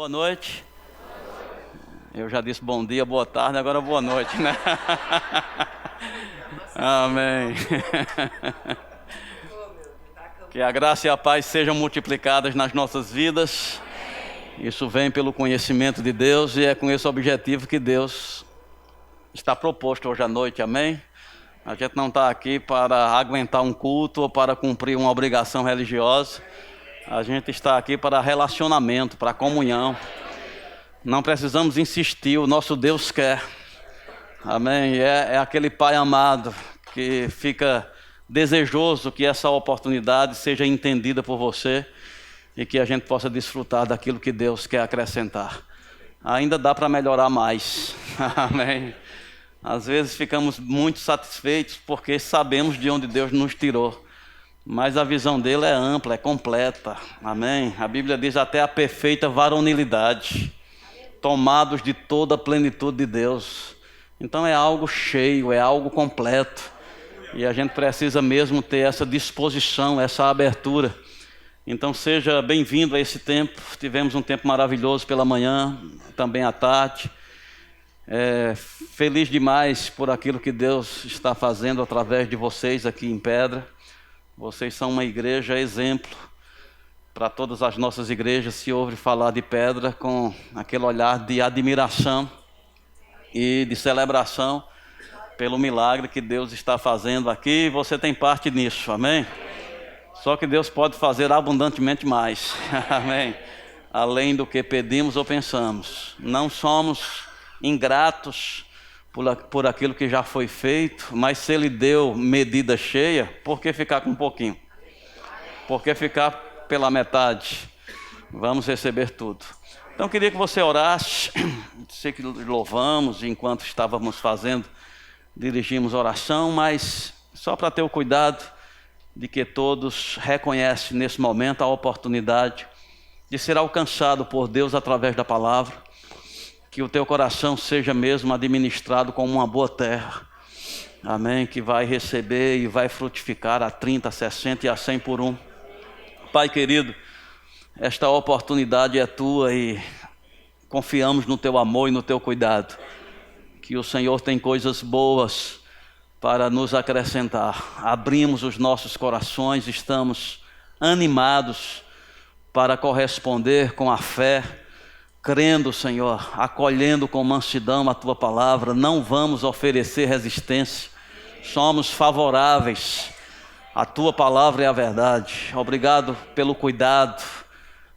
Boa noite. Eu já disse bom dia, boa tarde, agora boa noite, né? Amém. Que a graça e a paz sejam multiplicadas nas nossas vidas. Isso vem pelo conhecimento de Deus e é com esse objetivo que Deus está proposto hoje à noite, amém? A gente não está aqui para aguentar um culto ou para cumprir uma obrigação religiosa. A gente está aqui para relacionamento, para comunhão. Não precisamos insistir, o nosso Deus quer. Amém? É aquele Pai amado que fica desejoso que essa oportunidade seja entendida por você e que a gente possa desfrutar daquilo que Deus quer acrescentar. Ainda dá para melhorar mais. Amém? Às vezes ficamos muito satisfeitos porque sabemos de onde Deus nos tirou. Mas a visão dele é ampla, é completa. Amém? A Bíblia diz até a perfeita varonilidade. Tomados de toda a plenitude de Deus. Então é algo cheio, é algo completo. E a gente precisa mesmo ter essa disposição, essa abertura. Então seja bem-vindo a esse tempo. Tivemos um tempo maravilhoso pela manhã, também à tarde. Feliz demais por aquilo que Deus está fazendo através de vocês aqui em Pedra. Vocês são uma igreja exemplo para todas as nossas igrejas. Se ouve falar de Pedra com aquele olhar de admiração e de celebração pelo milagre que Deus está fazendo aqui. Você tem parte nisso, amém? Só que Deus pode fazer abundantemente mais, amém? Além do que pedimos ou pensamos. Não somos ingratos por aquilo que já foi feito, mas se Ele deu medida cheia, por que ficar com um pouquinho? Por que ficar pela metade? Vamos receber tudo. Então queria que você orasse. Sei que louvamos enquanto estávamos fazendo, dirigimos oração, mas só para ter o cuidado de que todos reconhecem nesse momento a oportunidade de ser alcançado por Deus através da palavra. Que o teu coração seja mesmo administrado como uma boa terra. Amém? Que vai receber e vai frutificar a 30, a 60 e a 100 por um. Pai querido, esta oportunidade é tua e confiamos no teu amor e no teu cuidado. Que o Senhor tem coisas boas para nos acrescentar. Abrimos os nossos corações, estamos animados para corresponder com a fé, crendo, Senhor, acolhendo com mansidão a Tua palavra. Não vamos oferecer resistência, somos favoráveis. A Tua palavra é a verdade. Obrigado pelo cuidado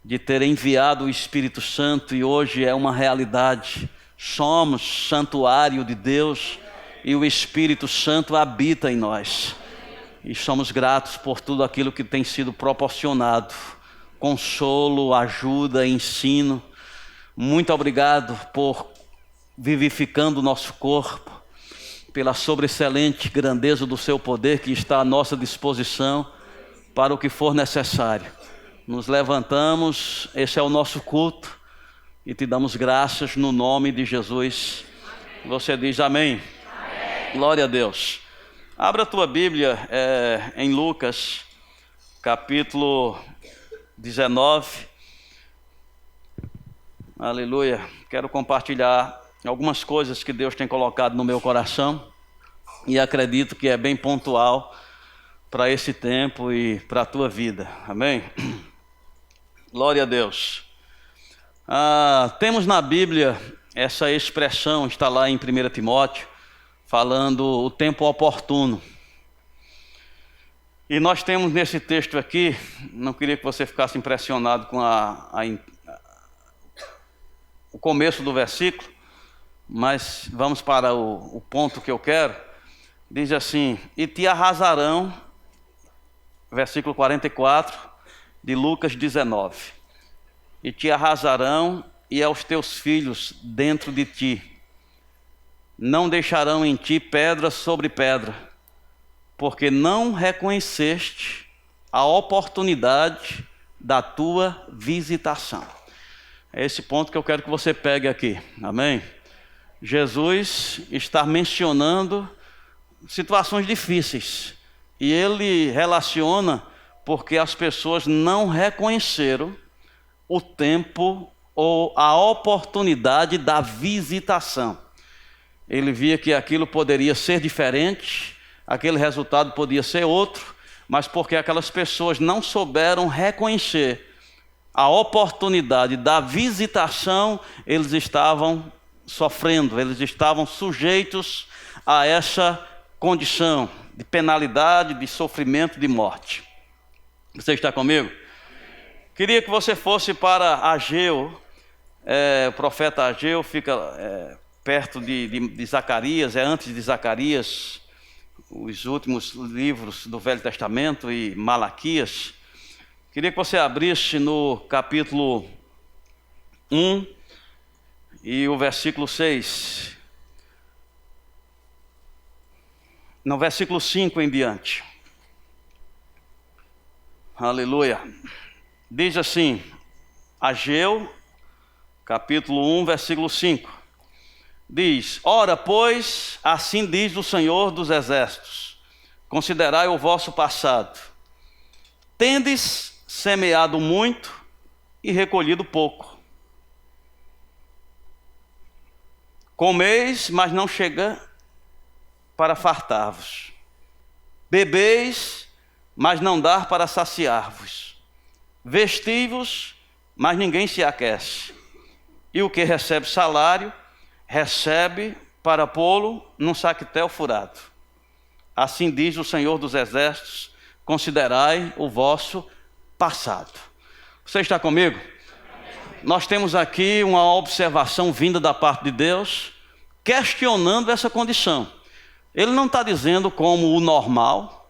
de ter enviado o Espírito Santo e hoje é uma realidade. Somos santuário de Deus e o Espírito Santo habita em nós. E somos gratos por tudo aquilo que tem sido proporcionado. Consolo, ajuda, ensino. Muito obrigado por vivificando o nosso corpo, pela sobreexcelente grandeza do seu poder que está à nossa disposição para o que for necessário. Nos levantamos, esse é o nosso culto e te damos graças no nome de Jesus. Você diz amém? Amém. Glória a Deus. Abra a tua Bíblia em Lucas, capítulo 19. Aleluia. Quero compartilhar algumas coisas que Deus tem colocado no meu coração e acredito que é bem pontual para esse tempo e para a tua vida. Amém? Glória a Deus. Temos na Bíblia essa expressão, está lá em 1 Timóteo, falando o tempo oportuno. E nós temos nesse texto aqui, não queria que você ficasse impressionado com o começo do versículo, mas vamos para o ponto que eu quero. Diz assim: e te arrasarão, versículo 44 de Lucas 19, e te arrasarão e aos teus filhos dentro de ti, não deixarão em ti pedra sobre pedra, porque não reconheceste a oportunidade da tua visitação. É esse ponto que eu quero que você pegue aqui, amém? Jesus está mencionando situações difíceis e ele relaciona porque as pessoas não reconheceram o tempo ou a oportunidade da visitação. Ele via que aquilo poderia ser diferente, aquele resultado podia ser outro, mas porque aquelas pessoas não souberam reconhecer a oportunidade da visitação, eles estavam sofrendo, eles estavam sujeitos a essa condição de penalidade, de sofrimento, de morte. Você está comigo? Queria que você fosse para Ageu, o profeta Ageu fica perto de Zacarias, antes de Zacarias, os últimos livros do Velho Testamento e Malaquias. Queria que você abrisse no capítulo 1 e o versículo 6. No versículo 5 em diante. Aleluia. Diz assim, Ageu, capítulo 1, versículo 5. Diz: ora, pois, assim diz o Senhor dos Exércitos, considerai o vosso passado. Tendes semeado muito e recolhido pouco. Comeis, mas não chega para fartar-vos. Bebeis, mas não dá para saciar-vos. Vestivos, mas ninguém se aquece. E o que recebe salário, recebe para pô-lo num saquetel furado. Assim diz o Senhor dos Exércitos, considerai o vosso passado. Você está comigo? Nós temos aqui uma observação vinda da parte de Deus, questionando essa condição. Ele não está dizendo como o normal,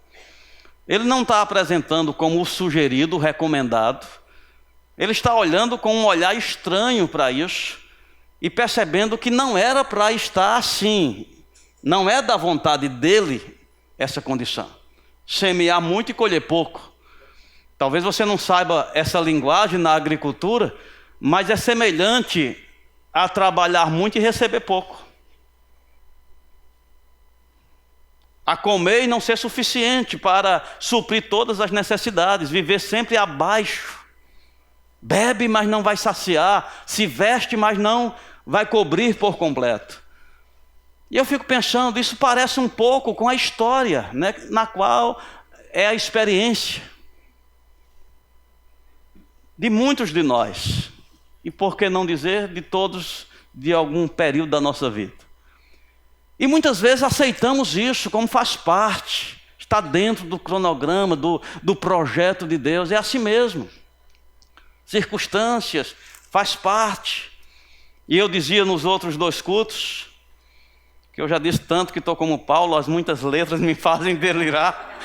ele não está apresentando como o sugerido, o recomendado. Ele está olhando com um olhar estranho para isso, e percebendo que não era para estar assim, não é da vontade dele essa condição. Semear muito e colher pouco. Talvez você não saiba essa linguagem na agricultura, mas é semelhante a trabalhar muito e receber pouco. A comer e não ser suficiente para suprir todas as necessidades, viver sempre abaixo. Bebe, mas não vai saciar. Se veste, mas não vai cobrir por completo. E eu fico pensando, isso parece um pouco com a história, né, na qual é a experiência de muitos de nós. E por que não dizer de todos, de algum período da nossa vida. E muitas vezes aceitamos isso como faz parte, está dentro do cronograma, do projeto de Deus, é assim mesmo. Circunstâncias, faz parte. E eu dizia nos outros 2 cultos, que eu já disse tanto que estou como Paulo, as muitas letras me fazem delirar.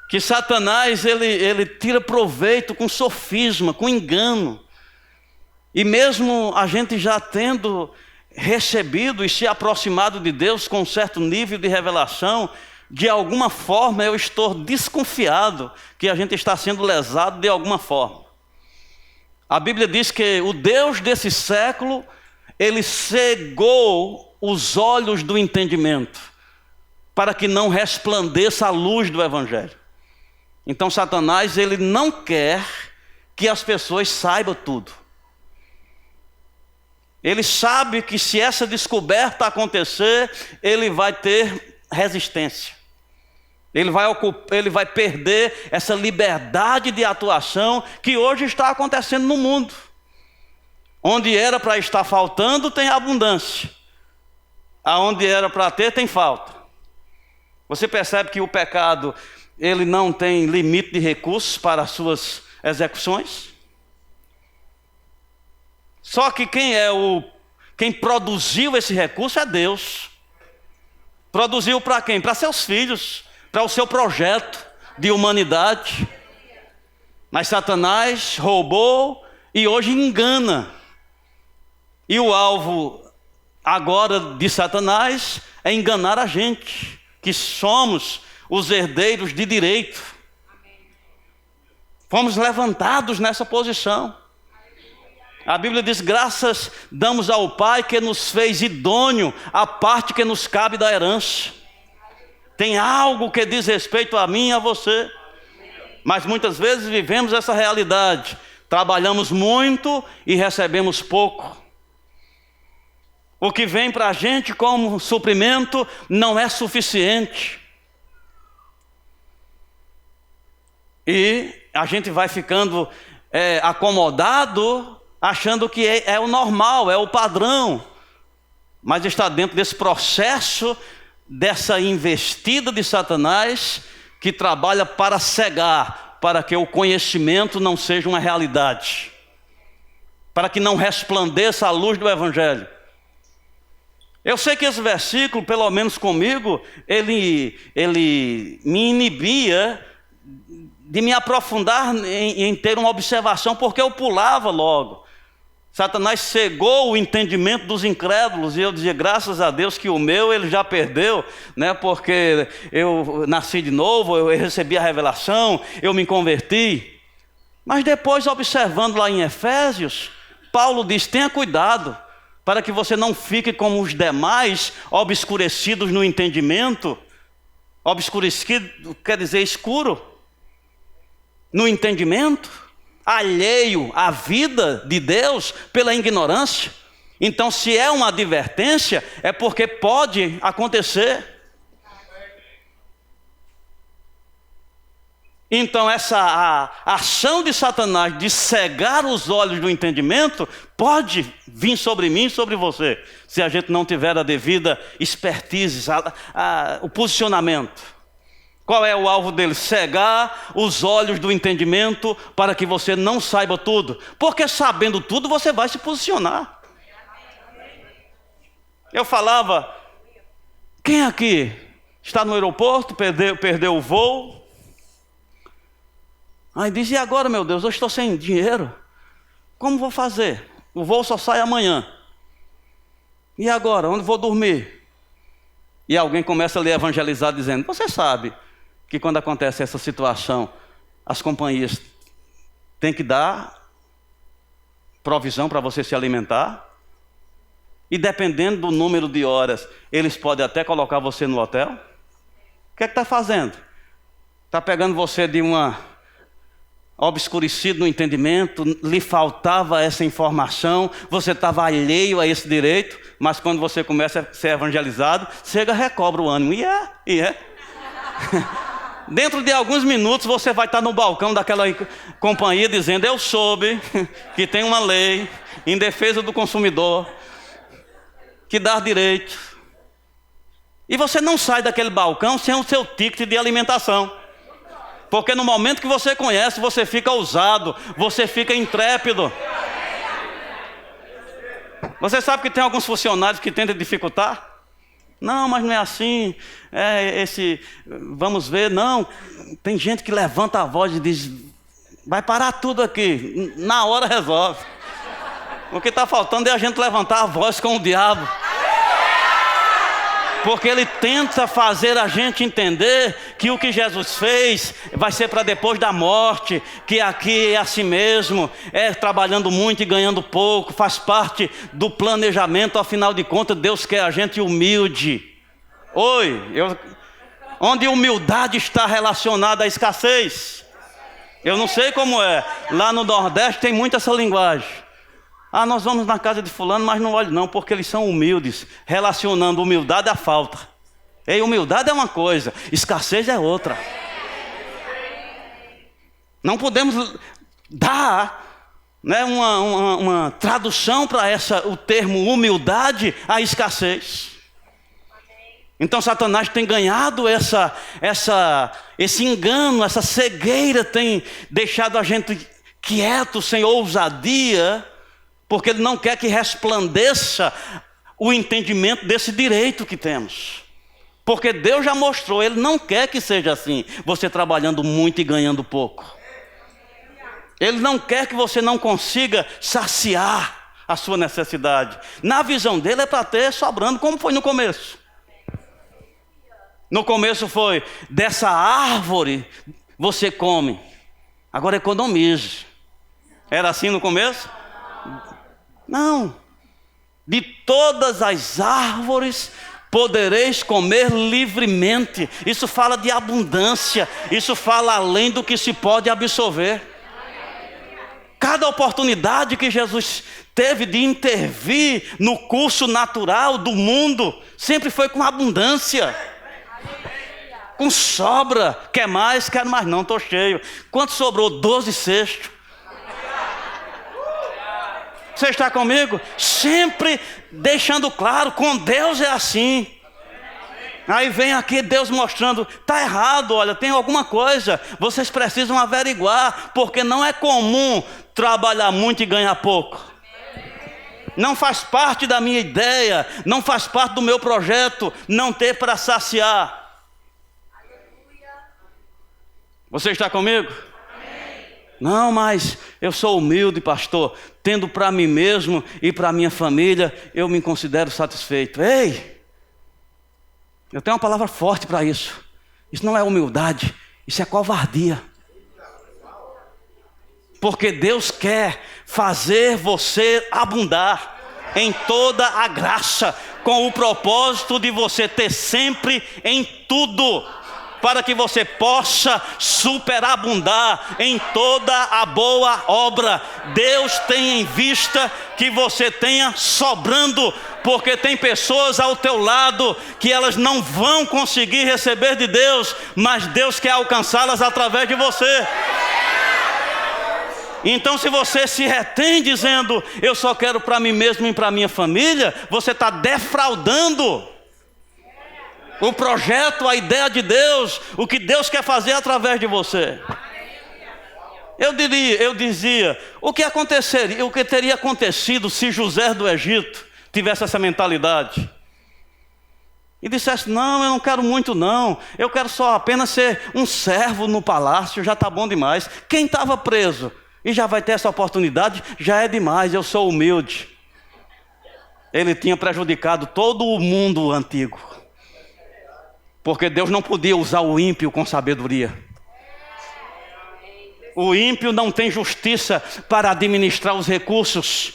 Que Satanás, ele tira proveito com sofisma, com engano. E mesmo a gente já tendo recebido e se aproximado de Deus com um certo nível de revelação, de alguma forma eu estou desconfiado que a gente está sendo lesado de alguma forma. A Bíblia diz que o Deus desse século, ele cegou os olhos do entendimento, para que não resplandeça a luz do Evangelho. Então Satanás, ele não quer que as pessoas saibam tudo. Ele sabe que se essa descoberta acontecer, ele vai ter resistência. Ele vai perder essa liberdade de atuação que hoje está acontecendo no mundo. Onde era para estar faltando, tem abundância. Aonde era para ter, tem falta. Você percebe que o pecado, ele não tem limite de recursos para as suas execuções? Só que quem produziu esse recurso é Deus. Produziu para quem? Para seus filhos, para o seu projeto de humanidade. Mas Satanás roubou e hoje engana. E o alvo agora de Satanás é enganar a gente, que somos os herdeiros de direito. Fomos levantados nessa posição. A Bíblia diz: graças damos ao Pai que nos fez idôneo a parte que nos cabe da herança. Tem algo que diz respeito a mim e a você. Mas muitas vezes vivemos essa realidade. Trabalhamos muito e recebemos pouco. O que vem para a gente como suprimento não é suficiente. E a gente vai ficando acomodado, achando que é o normal, é o padrão. Mas está dentro desse processo, dessa investida de Satanás, que trabalha para cegar, para que o conhecimento não seja uma realidade, para que não resplandeça a luz do Evangelho. Eu sei que esse versículo, pelo menos comigo, ele me inibia de me aprofundar em ter uma observação, porque eu pulava logo. Satanás cegou o entendimento dos incrédulos, e eu dizia, graças a Deus que o meu ele já perdeu, né? Porque eu nasci de novo, eu recebi a revelação, eu me converti. Mas depois, observando lá em Efésios, Paulo diz, tenha cuidado, para que você não fique como os demais, obscurecidos no entendimento. Obscurecido quer dizer escuro, no entendimento, alheio à vida de Deus pela ignorância. Então, se é uma advertência, é porque pode acontecer. Então, essa ação de Satanás de cegar os olhos do entendimento pode vir sobre mim e sobre você, se a gente não tiver a devida expertise, o posicionamento. Qual é o alvo dele? Cegar os olhos do entendimento para que você não saiba tudo. Porque sabendo tudo você vai se posicionar. Eu falava, quem aqui está no aeroporto, perdeu o voo? Aí diz, e agora, meu Deus, eu estou sem dinheiro. Como vou fazer? O voo só sai amanhã. E agora, onde vou dormir? E alguém começa a lhe evangelizar dizendo, você sabe que quando acontece essa situação, as companhias têm que dar provisão para você se alimentar, e dependendo do número de horas, eles podem até colocar você no hotel. O que é que está fazendo? Está pegando você de uma obscurecido no entendimento, lhe faltava essa informação, você estava alheio a esse direito, mas quando você começa a ser evangelizado, chega, recobra o ânimo, e é. Dentro de alguns minutos você vai estar no balcão daquela companhia dizendo, eu soube que tem uma lei em defesa do consumidor, que dá direito. E você não sai daquele balcão sem o seu ticket de alimentação. Porque no momento que você conhece, você fica ousado, você fica intrépido. Você sabe que tem alguns funcionários que tentam dificultar? Não, mas não é assim, vamos ver, não. Tem gente que levanta a voz e diz, vai parar tudo aqui, na hora resolve. O que está faltando é a gente levantar a voz com o diabo. Porque ele tenta fazer a gente entender que o que Jesus fez vai ser para depois da morte, que aqui é assim mesmo, é trabalhando muito e ganhando pouco, faz parte do planejamento, afinal de contas Deus quer a gente humilde. Onde humildade está relacionada à escassez. Eu não sei como é, lá no Nordeste tem muito essa linguagem. Nós vamos na casa de fulano, mas não olhe não, porque eles são humildes, relacionando humildade à falta. E humildade é uma coisa, escassez é outra. Não podemos dar, né, uma tradução para o termo humildade à escassez. Então Satanás tem ganhado esse engano, essa cegueira, tem deixado a gente quieto, sem ousadia, porque ele não quer que resplandeça o entendimento desse direito que temos. Porque Deus já mostrou, Ele não quer que seja assim, você trabalhando muito e ganhando pouco. Ele não quer que você não consiga saciar a sua necessidade. Na visão dele é para ter sobrando, como foi no começo. No começo foi, dessa árvore você come, agora economize. Era assim no começo? Não. De todas as árvores podereis comer livremente. Isso fala de abundância, isso fala além do que se pode absorver. Cada oportunidade que Jesus teve de intervir no curso natural do mundo, sempre foi com abundância, com sobra. Quer mais? Quero mais não, estou cheio. Quanto sobrou? 12 cestos. Você está comigo? Sempre deixando claro, com Deus é assim. Aí vem aqui Deus mostrando, está errado, olha, tem alguma coisa, vocês precisam averiguar, porque não é comum trabalhar muito e ganhar pouco. Não faz parte da minha ideia, não faz parte do meu projeto não ter para saciar. Você está comigo? Não, mas eu sou humilde, pastor, tendo para mim mesmo e para minha família, eu me considero satisfeito. Ei! Eu tenho uma palavra forte para isso. Isso não é humildade, isso é covardia. Porque Deus quer fazer você abundar em toda a graça, com o propósito de você ter sempre em tudo, para que você possa superabundar em toda a boa obra. Deus tem em vista que você tenha sobrando, porque tem pessoas ao teu lado que elas não vão conseguir receber de Deus, mas Deus quer alcançá-las através de você. Então, se você se retém dizendo, eu só quero para mim mesmo e para minha família, você está defraudando o projeto, a ideia de Deus, o que Deus quer fazer através de você. Eu dizia, o que aconteceria, o que teria acontecido se José do Egito tivesse essa mentalidade? E dissesse, não, eu não quero muito não, eu quero só apenas ser um servo no palácio, já está bom demais. Quem estava preso e já vai ter essa oportunidade, já é demais, eu sou humilde. Ele tinha prejudicado todo o mundo antigo, porque Deus não podia usar o ímpio com sabedoria. O ímpio não tem justiça para administrar os recursos.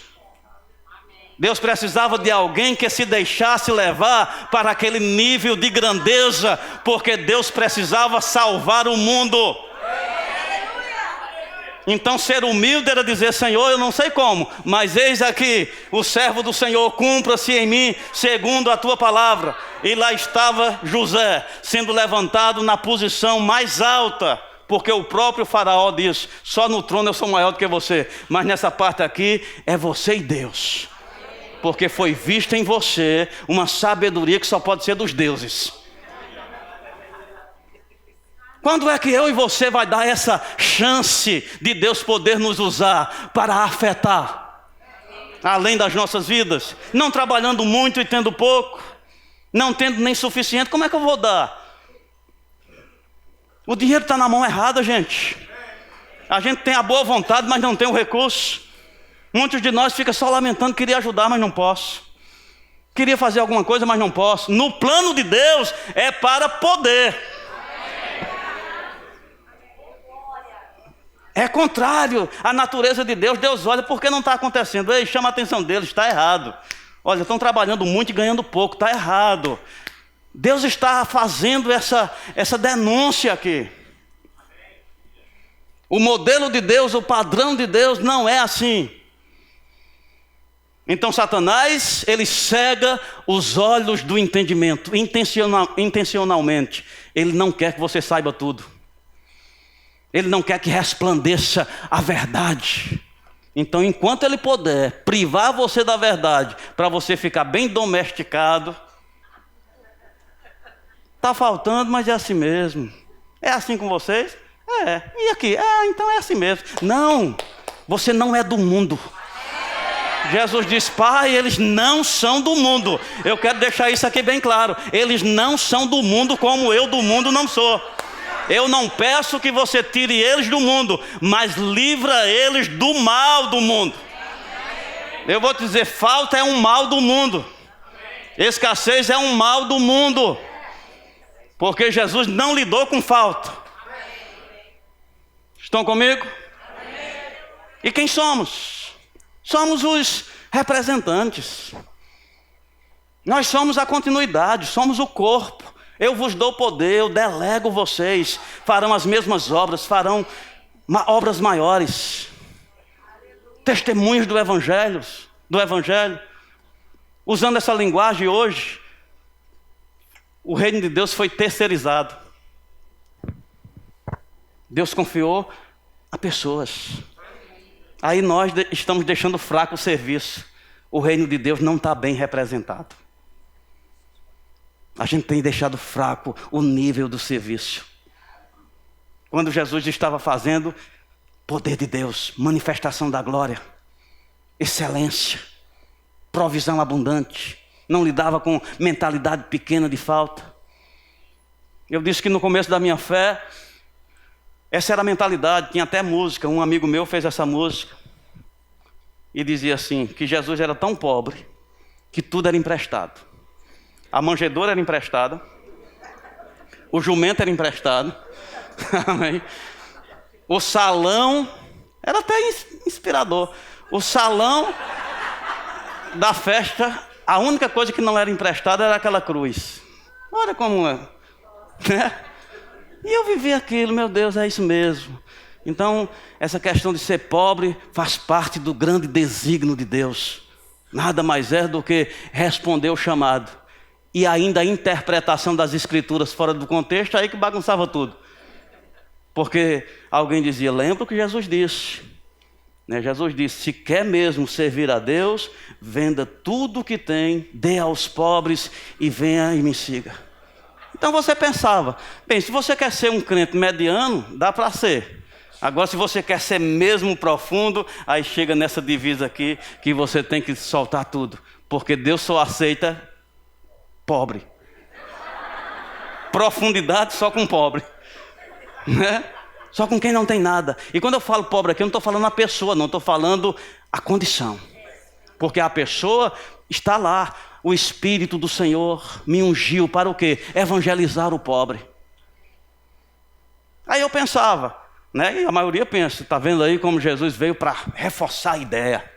Deus precisava de alguém que se deixasse levar para aquele nível de grandeza, porque Deus precisava salvar o mundo. Então ser humilde era dizer, Senhor, eu não sei como, mas eis aqui, o servo do Senhor, cumpra-se em mim, segundo a tua palavra. E lá estava José, sendo levantado na posição mais alta, porque o próprio faraó diz, só no trono eu sou maior do que você, mas nessa parte aqui é você e Deus, porque foi vista em você uma sabedoria que só pode ser dos deuses. Quando é que eu e você vai dar essa chance de Deus poder nos usar para afetar além das nossas vidas? Não trabalhando muito e tendo pouco, não tendo nem suficiente, como é que eu vou dar? O dinheiro está na mão errada, gente. A gente tem a boa vontade, mas não tem o recurso. Muitos de nós ficam só lamentando, queria ajudar, mas não posso. Queria fazer alguma coisa, mas não posso. No plano de Deus é para poder. É contrário à natureza de Deus. Deus olha, por que não está acontecendo? Ei, chama a atenção deles, está errado. Olha, estão trabalhando muito e ganhando pouco, está errado. Deus está fazendo essa denúncia aqui. O modelo de Deus, o padrão de Deus não é assim. Então Satanás, ele cega os olhos do entendimento, intencionalmente. Ele não quer que você saiba tudo. Ele não quer que resplandeça a verdade. Então, enquanto ele puder privar você da verdade, para você ficar bem domesticado, está faltando, mas é assim mesmo. É assim com vocês? É. E aqui? Então é assim mesmo. Não, você não é do mundo. Jesus diz, Pai, eles não são do mundo. Eu quero deixar isso aqui bem claro. Eles não são do mundo como eu do mundo não sou. Eu não peço que você tire eles do mundo, mas livra eles do mal do mundo. Eu vou te dizer, falta é um mal do mundo. Escassez é um mal do mundo. Porque Jesus não lidou com falta. Estão comigo? E quem somos? Somos os representantes. Nós somos a continuidade, somos o corpo. Eu vos dou poder, eu delego vocês. Farão as mesmas obras, farão obras maiores. Testemunhos do Evangelho. Usando essa linguagem hoje, o reino de Deus foi terceirizado. Deus confiou a pessoas. Aí nós estamos deixando fraco o serviço. O reino de Deus não está bem representado. A gente tem deixado fraco o nível do serviço. Quando Jesus estava fazendo, poder de Deus, manifestação da glória, excelência, provisão abundante, não lidava com mentalidade pequena de falta. Eu disse que no começo da minha fé, essa era a mentalidade, tinha até música, um amigo meu fez essa música, e dizia assim, que Jesus era tão pobre, que tudo era emprestado. A manjedoura era emprestada, o jumento era emprestado, amém? O salão, era até inspirador, o salão da festa, a única coisa que não era emprestada era aquela cruz. Olha como é, né? E eu vivi aquilo, meu Deus, é isso mesmo. Então, essa questão de ser pobre faz parte do grande desígnio de Deus. Nada mais é do que responder o chamado. E ainda a interpretação das escrituras fora do contexto, aí que bagunçava tudo. Porque alguém dizia, lembra o que Jesus disse. Né? Jesus disse, se quer mesmo servir a Deus, venda tudo o que tem, dê aos pobres e venha e me siga. Então você pensava, bem, se você quer ser um crente mediano, dá para ser. Agora, se você quer ser mesmo profundo, aí chega nessa divisa aqui, que você tem que soltar tudo. Porque Deus só aceita pobre. Profundidade só com pobre. Né? Só com quem não tem nada. E quando eu falo pobre aqui, eu não estou falando a pessoa, não estou falando a condição. Porque a pessoa está lá. O Espírito do Senhor me ungiu para o quê? Evangelizar o pobre. Aí eu pensava, né? E a maioria pensa, está vendo aí como Jesus veio para reforçar a ideia.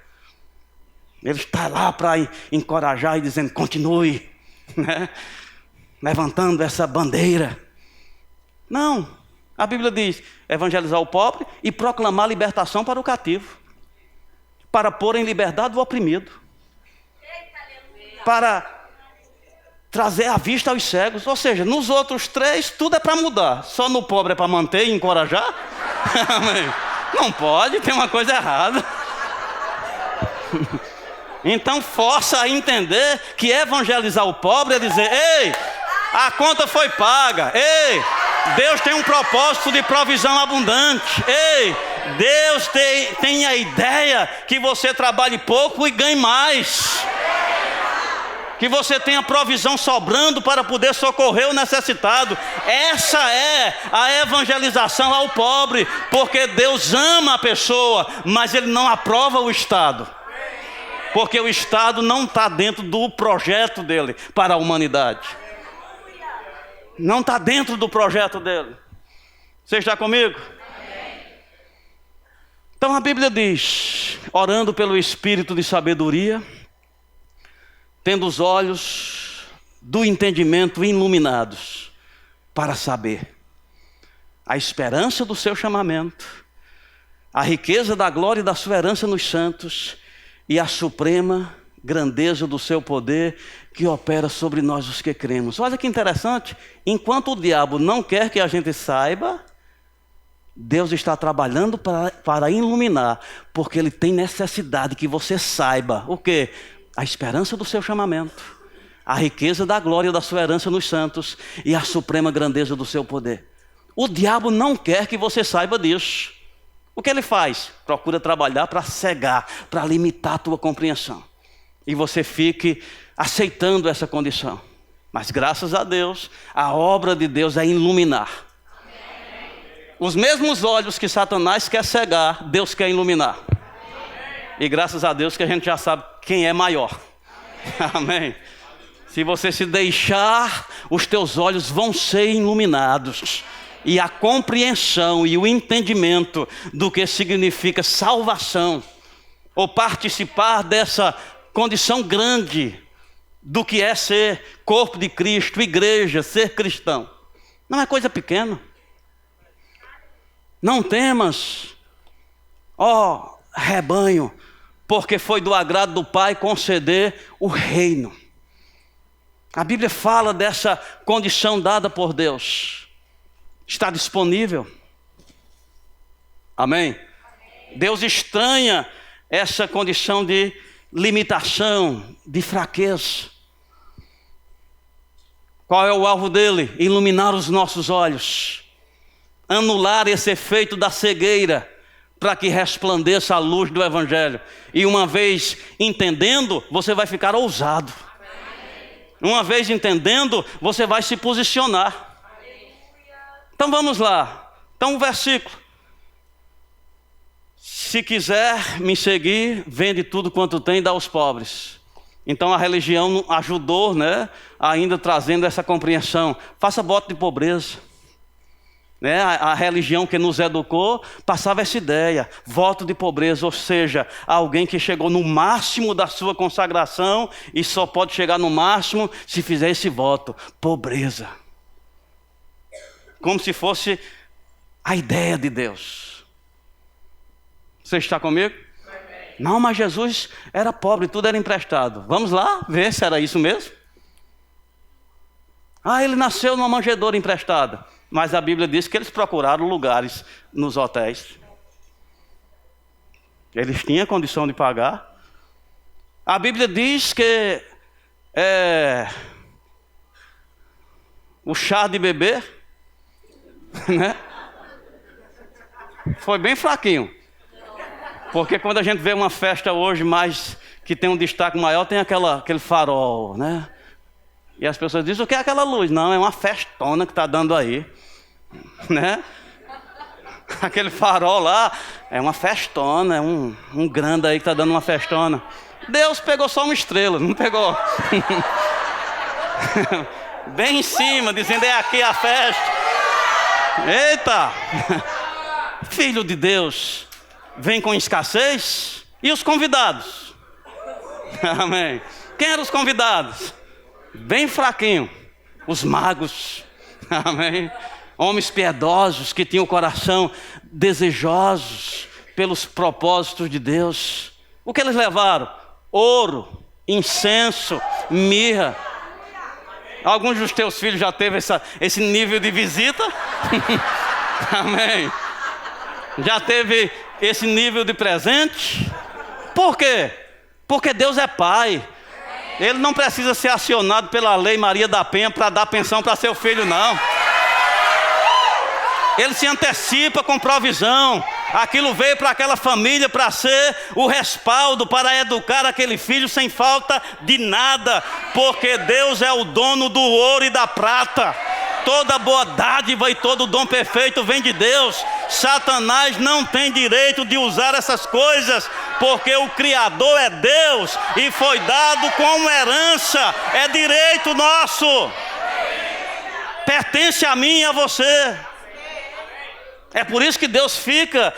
Ele está lá para encorajar e dizendo, continue, né? Levantando essa bandeira. Não, a Bíblia diz, evangelizar o pobre e proclamar libertação para o cativo. Para pôr em liberdade o oprimido. Para trazer a vista aos cegos. Ou seja, nos outros três tudo é para mudar. Só no pobre é para manter e encorajar? Não pode, tem uma coisa errada. Então força a entender que evangelizar o pobre é dizer, ei, a conta foi paga. Ei, Deus tem um propósito de provisão abundante. Ei, Deus tem a ideia que você trabalhe pouco e ganhe mais. Que você tenha provisão sobrando para poder socorrer o necessitado. Essa é a evangelização ao pobre, porque Deus ama a pessoa, mas Ele não aprova o Estado. Porque o Estado não está dentro do projeto dele para a humanidade. Não está dentro do projeto dele. Você está comigo? Então a Bíblia diz, orando pelo Espírito de sabedoria, tendo os olhos do entendimento iluminados, para saber a esperança do seu chamamento, a riqueza da glória e da sua herança nos santos, e a suprema grandeza do seu poder, que opera sobre nós os que cremos. Olha que interessante, enquanto o diabo não quer que a gente saiba, Deus está trabalhando para iluminar, porque Ele tem necessidade que você saiba, o quê? A esperança do seu chamamento, a riqueza da glória da sua herança nos santos e a suprema grandeza do seu poder. O diabo não quer que você saiba disso. O que ele faz? Procura trabalhar para cegar, para limitar a tua compreensão. E você fique aceitando essa condição. Mas graças a Deus, a obra de Deus é iluminar. Os mesmos olhos que Satanás quer cegar, Deus quer iluminar. E graças a Deus que a gente já sabe quem é maior. Amém. Se você se deixar, os teus olhos vão ser iluminados. E a compreensão e o entendimento do que significa salvação, ou participar dessa condição grande do que é ser corpo de Cristo, igreja, ser cristão. Não é coisa pequena. Não temas, ó rebanho, porque foi do agrado do Pai conceder o reino. A Bíblia fala dessa condição dada por Deus. Está disponível. Amém? Deus estranha essa condição de limitação, de fraqueza. Qual é o alvo dele? Iluminar os nossos olhos. Anular esse efeito da cegueira, para que resplandeça a luz do Evangelho. E uma vez entendendo, você vai ficar ousado. Uma vez entendendo, você vai se posicionar. Então vamos lá. Então o versículo. Se quiser me seguir, vende tudo quanto tem e dá aos pobres. Então a religião ajudou, né? Ainda trazendo essa compreensão. Faça voto de pobreza. Né? A religião que nos educou passava essa ideia, voto de pobreza, ou seja, alguém que chegou no máximo da sua consagração e só pode chegar no máximo se fizer esse voto, pobreza. Como se fosse a ideia de Deus. Você está comigo? Não, mas Jesus era pobre, tudo era emprestado. Vamos lá ver se era isso mesmo? Ele nasceu numa manjedoura emprestada. Mas a Bíblia diz que eles procuraram lugares nos hotéis. Eles tinham condição de pagar. A Bíblia diz que o chá de bebê, né, foi bem fraquinho. Porque quando a gente vê uma festa hoje mais que tem um destaque maior, tem aquele farol, né? E as pessoas dizem, o que é aquela luz? Não, é uma festona que está dando aí. Né? Aquele farol lá é uma festona, é um grande aí que está dando uma festona. Deus pegou só uma estrela, não pegou. Bem em cima, dizendo, é aqui a festa. Eita! Filho de Deus, vem com escassez. E os convidados? Amém. Quem eram os convidados? Bem fraquinho. Os magos. Amém. Homens piedosos que tinham o coração desejosos pelos propósitos de Deus. O que eles levaram? Ouro, incenso, mirra. Alguns dos teus filhos já teve esse nível de visita? Amém. Já teve esse nível de presente? Por quê? Porque Deus é Pai. Ele não precisa ser acionado pela lei Maria da Penha para dar pensão para seu filho, não. Ele se antecipa com provisão. Aquilo veio para aquela família para ser o respaldo, para educar aquele filho sem falta de nada. Porque Deus é o dono do ouro e da prata. Toda boa dádiva e todo dom perfeito vem de Deus. Satanás não tem direito de usar essas coisas, porque o Criador é Deus e foi dado como herança. É direito nosso. Pertence a mim e a você. É por isso que Deus fica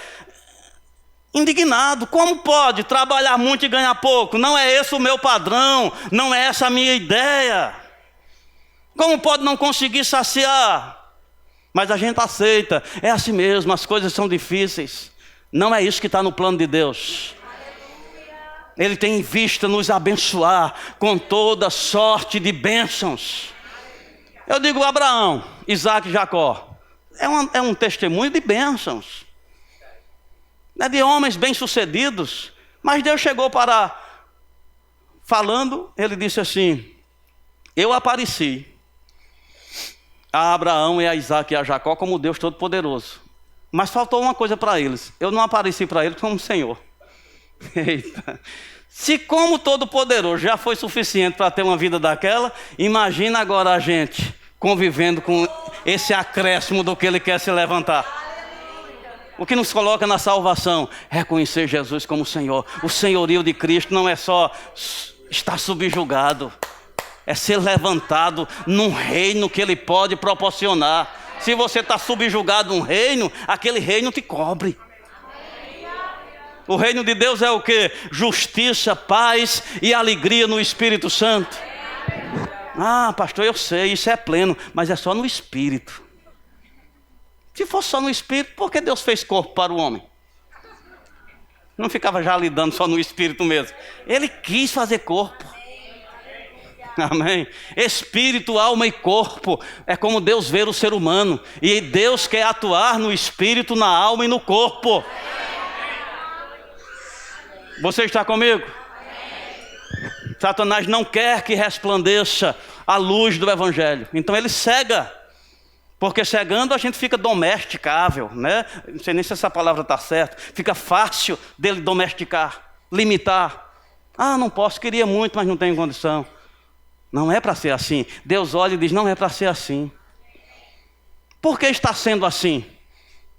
indignado. Como pode trabalhar muito e ganhar pouco? Não é esse o meu padrão, não é essa a minha ideia. Como pode não conseguir saciar? Mas a gente aceita, é assim mesmo, as coisas são difíceis. Não é isso que está no plano de Deus. Ele tem em vista nos abençoar com toda sorte de bênçãos. Eu digo Abraão, Isaac e Jacó. É um testemunho de bênçãos, né, de homens bem-sucedidos. Mas Deus chegou para, falando, ele disse assim, eu apareci a Abraão e a Isaac e a Jacó como Deus Todo-Poderoso. Mas faltou uma coisa para eles, eu não apareci para eles como Senhor. Eita. Se como Todo-Poderoso já foi suficiente para ter uma vida daquela, imagina agora a gente convivendo com esse acréscimo do que Ele quer se levantar. O que nos coloca na salvação? Reconhecer Jesus como Senhor. O senhorio de Cristo não é só estar subjugado, é ser levantado num reino que Ele pode proporcionar. Se você está subjugado num reino, aquele reino te cobre. O reino de Deus é o quê? Justiça, paz e alegria no Espírito Santo. Ah, pastor, eu sei, isso é pleno, mas é só no espírito. Se fosse só no espírito, por que Deus fez corpo para o homem? Não ficava já lidando só no espírito mesmo. Ele quis fazer corpo. Amém. Espírito, alma e corpo é como Deus vê o ser humano. E Deus quer atuar no espírito, na alma e no corpo. Você está comigo? Satanás não quer que resplandeça a luz do evangelho. Então ele cega. Porque cegando a gente fica domesticável, né? Não sei nem se essa palavra está certa. Fica fácil dele domesticar, limitar. Ah, não posso, queria muito, mas não tenho condição. Não é para ser assim. Deus olha e diz, não é para ser assim. Por que está sendo assim?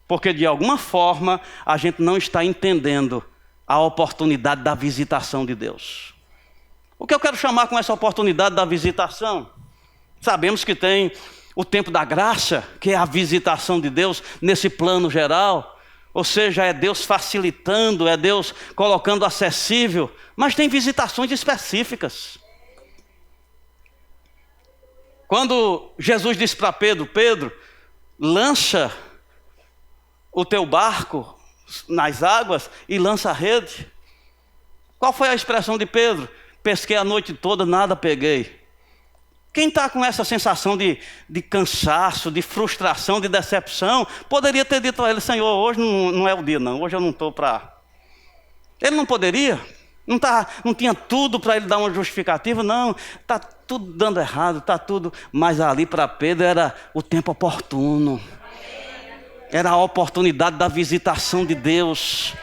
Porque de alguma forma a gente não está entendendo a oportunidade da visitação de Deus. O que eu quero chamar com essa oportunidade da visitação? Sabemos que tem o tempo da graça, que é a visitação de Deus nesse plano geral. Ou seja, é Deus facilitando, é Deus colocando acessível. Mas tem visitações específicas. Quando Jesus disse para Pedro, Pedro, lança o teu barco nas águas e lança a rede. Qual foi a expressão de Pedro? Pesquei a noite toda, nada peguei. Quem está com essa sensação de cansaço, de frustração, de decepção, poderia ter dito a ele, Senhor, hoje não é o dia não, hoje eu não estou para... Ele não poderia? Não tinha tudo para ele dar uma justificativa? Não, está tudo dando errado, está tudo... Mas ali para Pedro era o tempo oportuno. Era a oportunidade da visitação de Deus.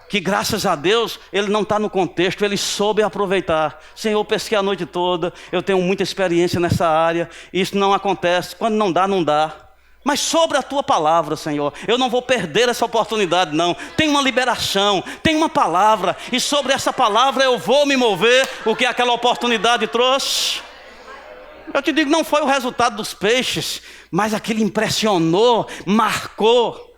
Que graças a Deus, ele não está no contexto, ele soube aproveitar. Senhor, eu pesquei a noite toda, eu tenho muita experiência nessa área, isso não acontece, quando não dá, não dá. Mas sobre a tua palavra, Senhor, eu não vou perder essa oportunidade não. Tem uma liberação, tem uma palavra, e sobre essa palavra eu vou me mover, o que aquela oportunidade trouxe. Eu te digo, não foi o resultado dos peixes, mas aquilo impressionou, marcou.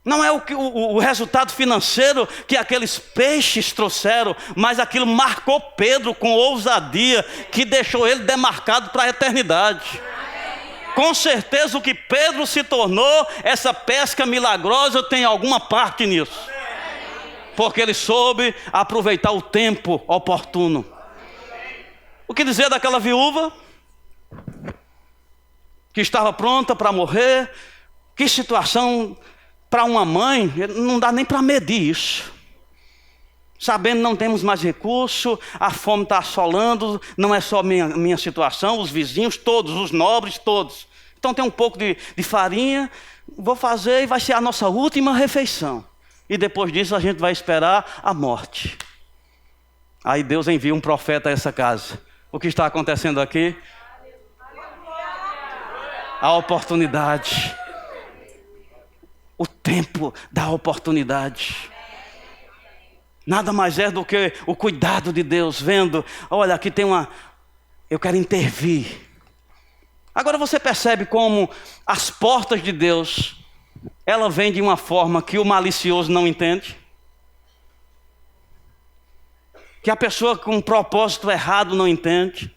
Não é o resultado financeiro que aqueles peixes trouxeram, mas aquilo marcou Pedro com ousadia, que deixou ele demarcado para a eternidade. Com certeza o que Pedro se tornou, essa pesca milagrosa, tem alguma parte nisso. Porque ele soube aproveitar o tempo oportuno. O que dizer daquela viúva que estava pronta para morrer? Que situação... Para uma mãe, não dá nem para medir isso. Sabendo que não temos mais recurso, a fome está assolando, não é só minha situação, os vizinhos todos, os nobres todos. Então tem um pouco de farinha, vou fazer e vai ser a nossa última refeição. E depois disso a gente vai esperar a morte. Aí Deus envia um profeta a essa casa. O que está acontecendo aqui? A oportunidade. O tempo da oportunidade. Nada mais é do que o cuidado de Deus, vendo, olha, aqui tem eu quero intervir. Agora você percebe como as portas de Deus, ela vem de uma forma que o malicioso não entende. Que a pessoa com um propósito errado não entende.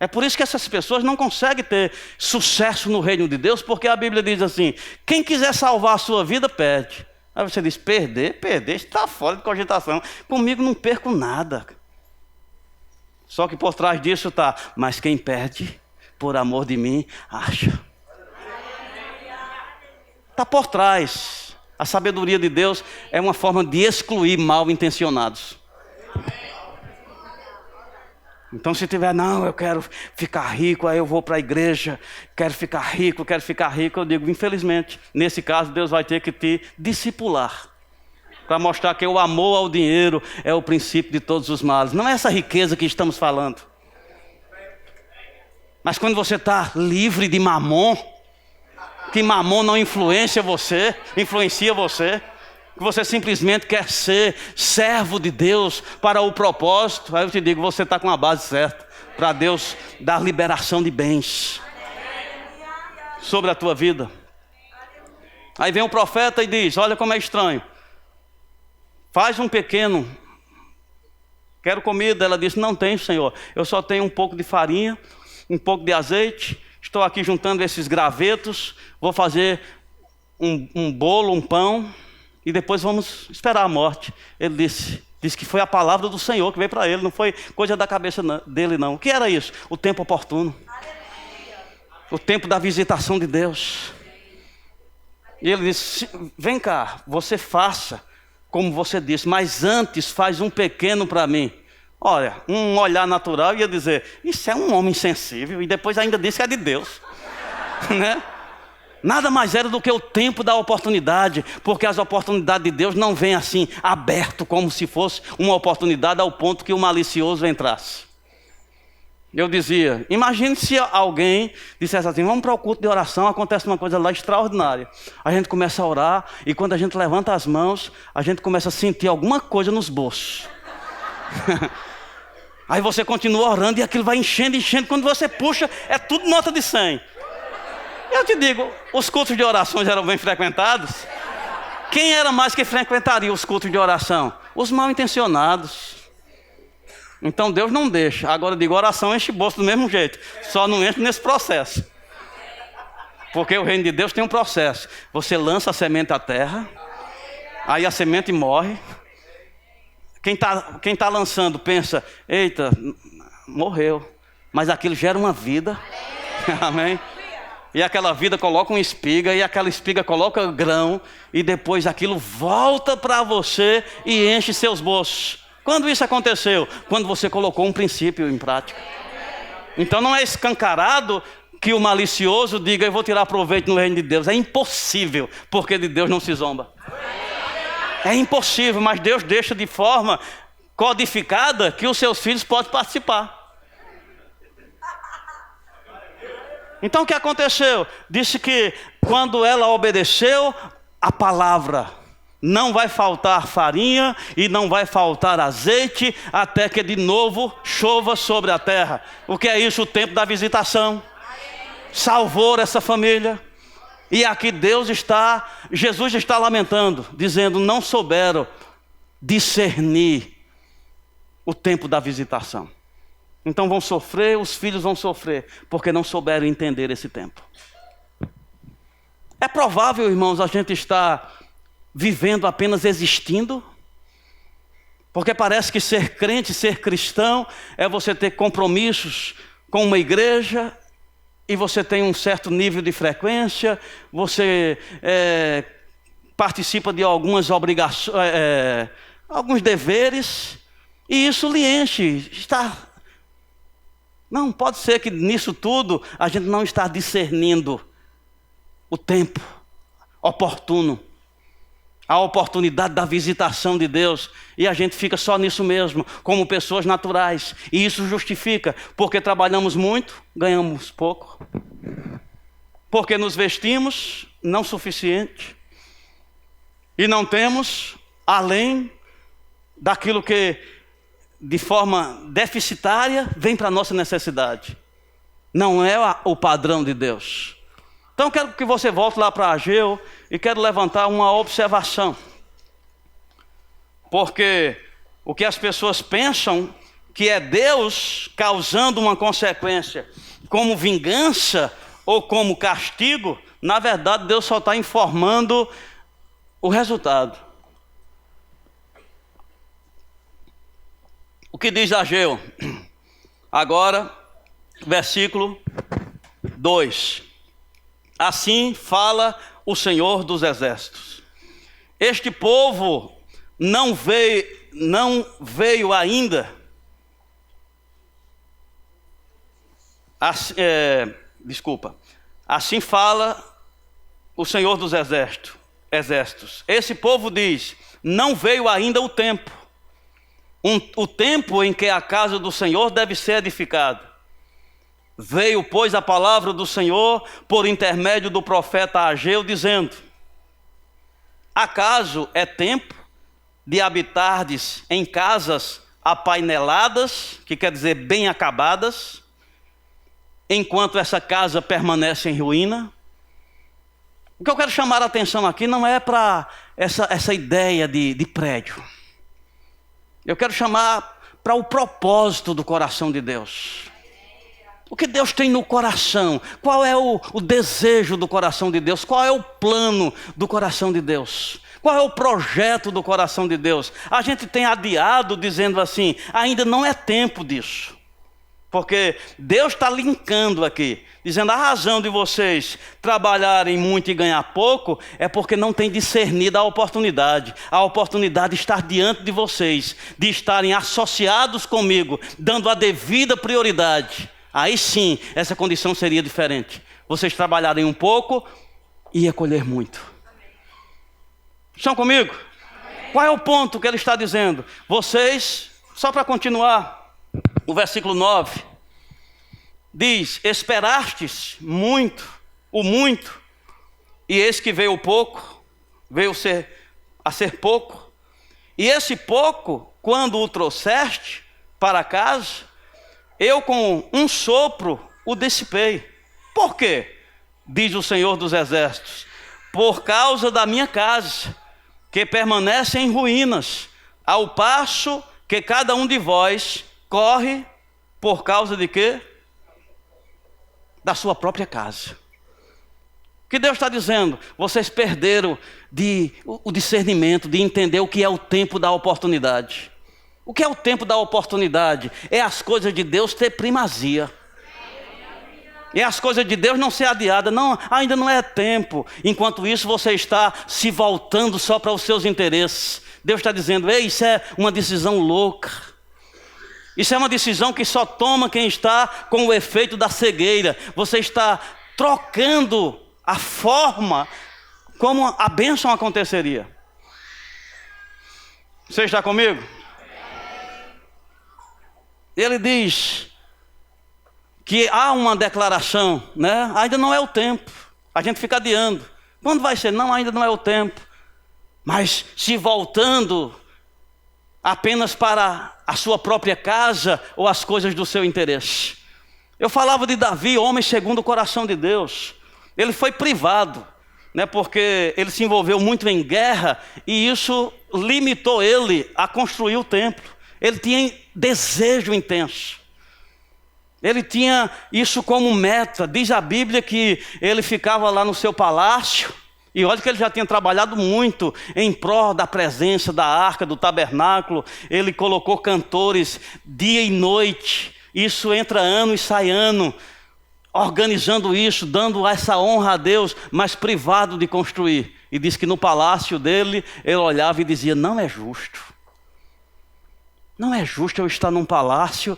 É por isso que essas pessoas não conseguem ter sucesso no reino de Deus, porque a Bíblia diz assim, quem quiser salvar a sua vida, perde. Aí você diz, perder, está fora de cogitação. Comigo não perco nada. Só que por trás disso está, mas quem perde, por amor de mim, acha. Está por trás. A sabedoria de Deus é uma forma de excluir mal intencionados. Então se tiver, não, eu quero ficar rico, aí eu vou para a igreja, quero ficar rico, eu digo, infelizmente, nesse caso Deus vai ter que te discipular, para mostrar que o amor ao dinheiro é o princípio de todos os males. Não é essa riqueza que estamos falando. Mas quando você está livre de mamon, que mamon não influencia você, que você simplesmente quer ser servo de Deus para o propósito, aí eu te digo, você está com a base certa, para Deus dar liberação de bens sobre a tua vida. Aí vem o profeta e diz, olha como é estranho, faz um pequeno Quero comida. Ela disse: não tenho, Senhor. Eu só tenho um pouco de farinha, um pouco de azeite. Estou aqui juntando esses gravetos. Vou fazer um bolo, um pão, e depois vamos esperar a morte. Ele disse que foi a palavra do Senhor que veio para ele, não foi coisa da cabeça dele, não. O que era isso? O tempo oportuno. O tempo da visitação de Deus. E ele disse: vem cá, você faça como você disse, mas antes faz um pequeno para mim. Olha, um olhar natural ia dizer: isso é um homem sensível, e depois ainda disse que é de Deus. Né? Nada mais era do que o tempo da oportunidade, porque as oportunidades de Deus não vêm assim, aberto, como se fosse uma oportunidade ao ponto que o malicioso entrasse. Eu dizia: imagine se alguém dissesse assim: vamos para o culto de oração, acontece uma coisa lá extraordinária. A gente começa a orar, e quando a gente levanta as mãos, a gente começa a sentir alguma coisa nos bolsos. Aí você continua orando e aquilo vai enchendo, quando você puxa, é tudo nota de 100. Eu te digo, os cultos de orações eram bem frequentados. Quem era mais que frequentaria os cultos de oração? Os mal intencionados. Então Deus não deixa. Agora eu digo, oração enche o bolso do mesmo jeito, só não entra nesse processo. Porque o reino de Deus tem um processo. Você lança a semente à terra, aí a semente morre. Quem tá lançando pensa: eita, morreu. Mas aquilo gera uma vida. Amém? E aquela vida coloca uma espiga, e aquela espiga coloca grão, e depois aquilo volta para você e enche seus bolsos. Quando isso aconteceu? Quando você colocou um princípio em prática. Então não é escancarado que o malicioso diga: eu vou tirar proveito no reino de Deus. É impossível, porque de Deus não se zomba. É impossível, mas Deus deixa de forma codificada que os seus filhos podem participar. Então o que aconteceu? Disse que quando ela obedeceu a palavra, não vai faltar farinha e não vai faltar azeite, até que de novo chova sobre a terra. O que é isso? O tempo da visitação. Salvou essa família. E aqui Jesus está lamentando, dizendo: não souberam discernir o tempo da visitação. Então vão sofrer, os filhos vão sofrer, porque não souberam entender esse tempo. É provável, irmãos, a gente estar vivendo apenas existindo, porque parece que ser crente, ser cristão, é você ter compromissos com uma igreja, e você tem um certo nível de frequência, você participa de algumas obrigações, alguns deveres, e isso lhe enche. Não, pode ser que nisso tudo a gente não está discernindo o tempo oportuno, a oportunidade da visitação de Deus, e a gente fica só nisso mesmo, como pessoas naturais. E isso justifica, porque trabalhamos muito, ganhamos pouco, porque nos vestimos não suficiente, e não temos além daquilo que de forma deficitária vem para a nossa necessidade. Não é o padrão de Deus. Então quero que você volte lá para Ageu e quero levantar uma observação. Porque o que as pessoas pensam que é Deus causando uma consequência como vingança ou como castigo, na verdade Deus só está informando o resultado. O que diz Ageu? Agora, versículo 2. Assim fala o Senhor dos Exércitos: este povo não veio ainda. Assim fala o Senhor dos Exércitos. Esse povo diz: não veio ainda o tempo. O tempo em que a casa do Senhor deve ser edificada. Veio, pois, a palavra do Senhor por intermédio do profeta Ageu, dizendo: acaso é tempo de habitardes em casas apaineladas, que quer dizer bem acabadas, enquanto essa casa permanece em ruína? O que eu quero chamar a atenção aqui não é para essa ideia de prédio. Eu quero chamar para o propósito do coração de Deus. O que Deus tem no coração? Qual é o desejo do coração de Deus? Qual é o plano do coração de Deus? Qual é o projeto do coração de Deus? A gente tem adiado dizendo assim, ainda não é tempo disso. Porque Deus está linkando aqui, dizendo a razão de vocês trabalharem muito e ganhar pouco é porque não tem discernido a oportunidade. A oportunidade está diante de vocês, de estarem associados comigo, dando a devida prioridade. Aí sim, essa condição seria diferente. Vocês trabalharem um pouco e ia colher muito. Estão comigo? Qual é o ponto que ele está dizendo? Vocês, só para continuar, o versículo 9, diz, esperastes muito, e eis que veio o pouco, veio a ser pouco, e esse pouco, quando o trouxeste para casa, eu com um sopro o dissipei. Por quê? Diz o Senhor dos Exércitos, por causa da minha casa, que permanece em ruínas, ao passo que cada um de vós corre por causa de quê? Da sua própria casa. O que Deus está dizendo? Vocês perderam o discernimento de entender o que é o tempo da oportunidade. O que é o tempo da oportunidade? É as coisas de Deus ter primazia. É as coisas de Deus não ser adiadas. Não, ainda não é tempo. Enquanto isso você está se voltando só para os seus interesses. Deus está dizendo, ei, isso é uma decisão louca. Isso é uma decisão que só toma quem está com o efeito da cegueira. Você está trocando a forma como a bênção aconteceria. Você está comigo? Ele diz que há uma declaração, né? Ainda não é o tempo. A gente fica adiando. Quando vai ser? Não, ainda não é o tempo. Mas se voltando apenas para a sua própria casa ou as coisas do seu interesse. Eu falava de Davi, homem segundo o coração de Deus. Ele foi privado, né, porque ele se envolveu muito em guerra e isso limitou ele a construir o templo. Ele tinha desejo intenso. Ele tinha isso como meta. Diz a Bíblia que ele ficava lá no seu palácio. E olha que ele já tinha trabalhado muito em prol da presença da arca, do tabernáculo. Ele colocou cantores dia e noite. Isso entra ano e sai ano. Organizando isso, dando essa honra a Deus, mas privado de construir. E diz que no palácio dele, ele olhava e dizia, não é justo. Não é justo eu estar num palácio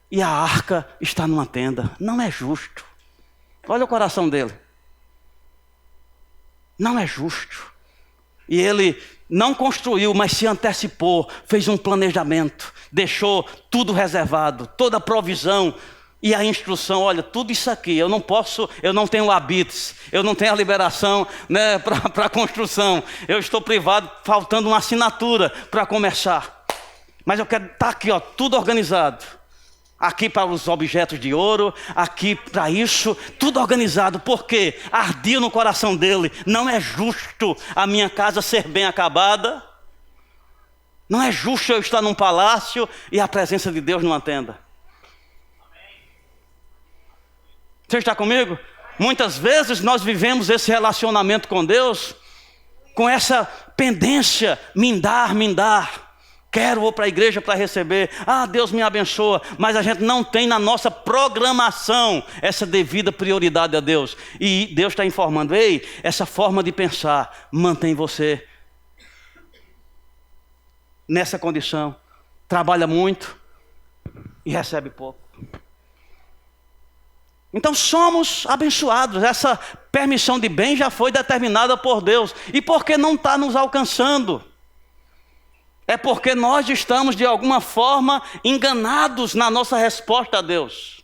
e a arca está numa tenda. Não é justo. Olha o coração dele. Não é justo. E ele não construiu, mas se antecipou, fez um planejamento, deixou tudo reservado, toda a provisão e a instrução. Olha, tudo isso aqui, eu não tenho habites, eu não tenho a liberação, né, para a construção. Eu estou privado, faltando uma assinatura para começar. Mas eu quero estar aqui, ó, tudo organizado. Aqui para os objetos de ouro, aqui para isso, tudo organizado, porque ardia no coração dele. Não é justo a minha casa ser bem acabada. Não é justo eu estar num palácio e a presença de Deus numa tenda. Você está comigo? Muitas vezes nós vivemos esse relacionamento com Deus com essa pendência, mindar. Vou para a igreja para receber. Ah, Deus me abençoa. Mas a gente não tem na nossa programação essa devida prioridade a Deus. E Deus está informando, ei, essa forma de pensar mantém você nessa condição. Trabalha muito e recebe pouco. Então somos abençoados. Essa permissão de bem já foi determinada por Deus. E por que não está nos alcançando? É porque nós estamos de alguma forma enganados na nossa resposta a Deus.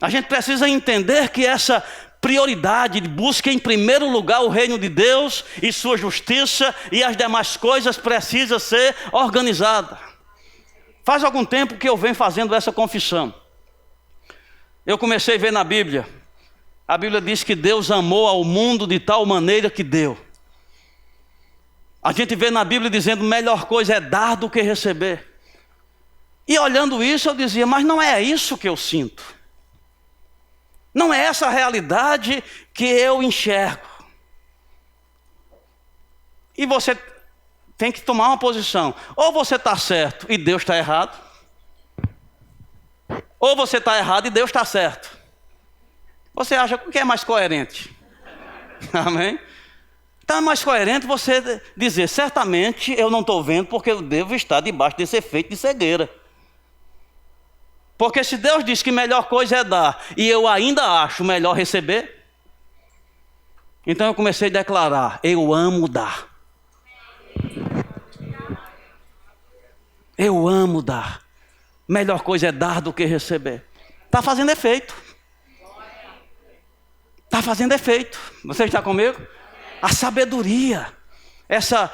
A gente precisa entender que essa prioridade de busca em primeiro lugar o reino de Deus e sua justiça e as demais coisas precisa ser organizada. Faz algum tempo que eu venho fazendo essa confissão. Eu comecei a ver na Bíblia. A Bíblia diz que Deus amou ao mundo de tal maneira que deu. A gente vê na Bíblia dizendo melhor coisa é dar do que receber. E olhando isso eu dizia, mas não é isso que eu sinto. Não é essa a realidade que eu enxergo. E você tem que tomar uma posição. Ou você está certo e Deus está errado. Ou você está errado e Deus está certo. Você acha o que é mais coerente? Amém? Então é mais coerente você dizer, certamente eu não estou vendo porque eu devo estar debaixo desse efeito de cegueira. Porque se Deus diz que melhor coisa é dar e eu ainda acho melhor receber, então eu comecei a declarar, eu amo dar. Eu amo dar. Melhor coisa é dar do que receber. Está fazendo efeito. Está fazendo efeito. Você está comigo? A sabedoria, essa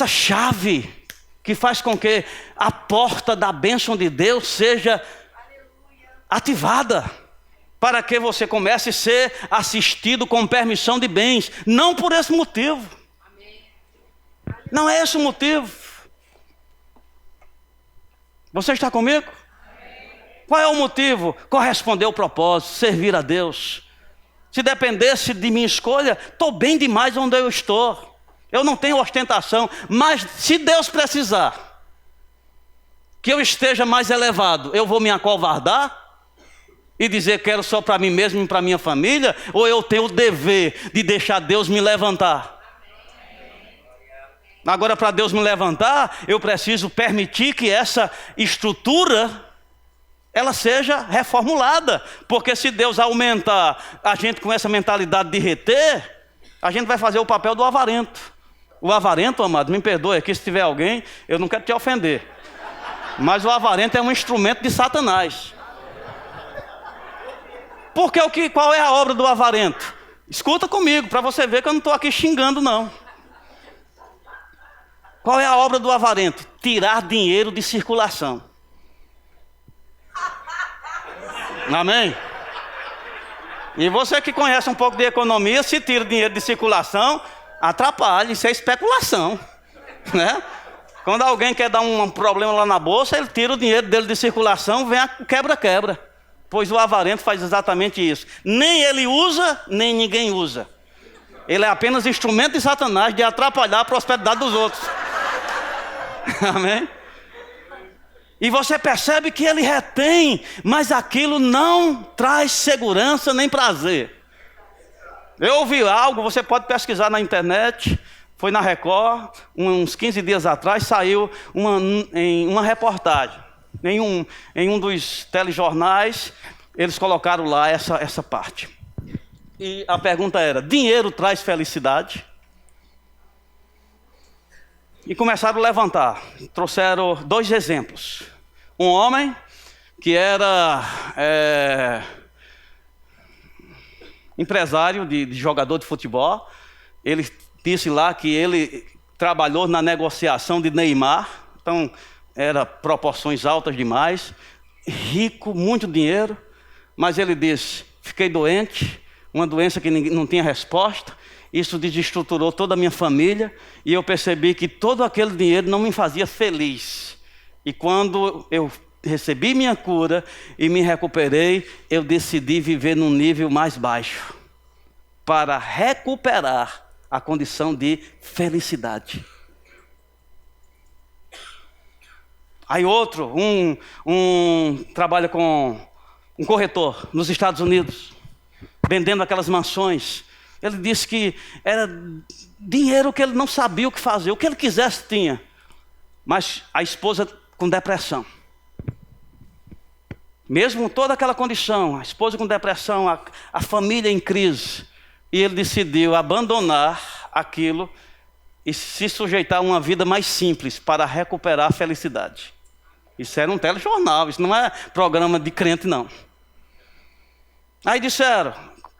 chave que faz com que a porta da bênção de Deus seja ativada, para que você comece a ser assistido com permissão de bens, não por esse motivo. Não é esse o motivo. Você está comigo? Qual é o motivo? Corresponder ao propósito, servir a Deus. Se dependesse de minha escolha, estou bem demais onde eu estou. Eu não tenho ostentação, mas se Deus precisar que eu esteja mais elevado, eu vou me acovardar e dizer quero só para mim mesmo e para minha família? Ou eu tenho o dever de deixar Deus me levantar? Agora, para Deus me levantar, eu preciso permitir que essa estrutura ela seja reformulada, porque se Deus aumentar a gente com essa mentalidade de reter, a gente vai fazer o papel do avarento. O avarento, amado, me perdoe aqui se tiver alguém, eu não quero te ofender, mas o avarento é um instrumento de Satanás. Porque qual é a obra do avarento? Escuta comigo, para você ver que eu não estou aqui xingando não. Qual é a obra do avarento? Tirar dinheiro de circulação. Amém? E você que conhece um pouco de economia, se tira dinheiro de circulação, atrapalha, isso é especulação, né? Quando alguém quer dar um problema lá na bolsa, ele tira o dinheiro dele de circulação, vem a quebra-quebra. Pois o avarento faz exatamente isso. Nem ele usa, nem ninguém usa. Ele é apenas instrumento de Satanás de atrapalhar a prosperidade dos outros. Amém? E você percebe que ele retém, mas aquilo não traz segurança nem prazer. Eu ouvi algo, você pode pesquisar na internet, foi na Record, uns 15 dias atrás, saiu em uma reportagem. Em um dos telejornais, eles colocaram lá essa parte. E a pergunta era, dinheiro traz felicidade? E começaram a levantar, trouxeram 2 exemplos. Um homem que era empresário de jogador de futebol, ele disse lá que ele trabalhou na negociação de Neymar, então era proporções altas demais, rico, muito dinheiro, mas ele disse, fiquei doente, uma doença que não tinha resposta, isso desestruturou toda a minha família, e eu percebi que todo aquele dinheiro não me fazia feliz. E quando eu recebi minha cura e me recuperei, eu decidi viver num nível mais baixo, para recuperar a condição de felicidade. Aí outro, trabalha com um corretor nos Estados Unidos, vendendo aquelas mansões. Ele disse que era dinheiro que ele não sabia o que fazer, o que ele quisesse tinha. Mas a esposa com depressão. Mesmo toda aquela condição, a esposa com depressão, a família em crise. E ele decidiu abandonar aquilo e se sujeitar a uma vida mais simples para recuperar a felicidade. Isso era um telejornal, isso não é programa de crente não. Aí disseram,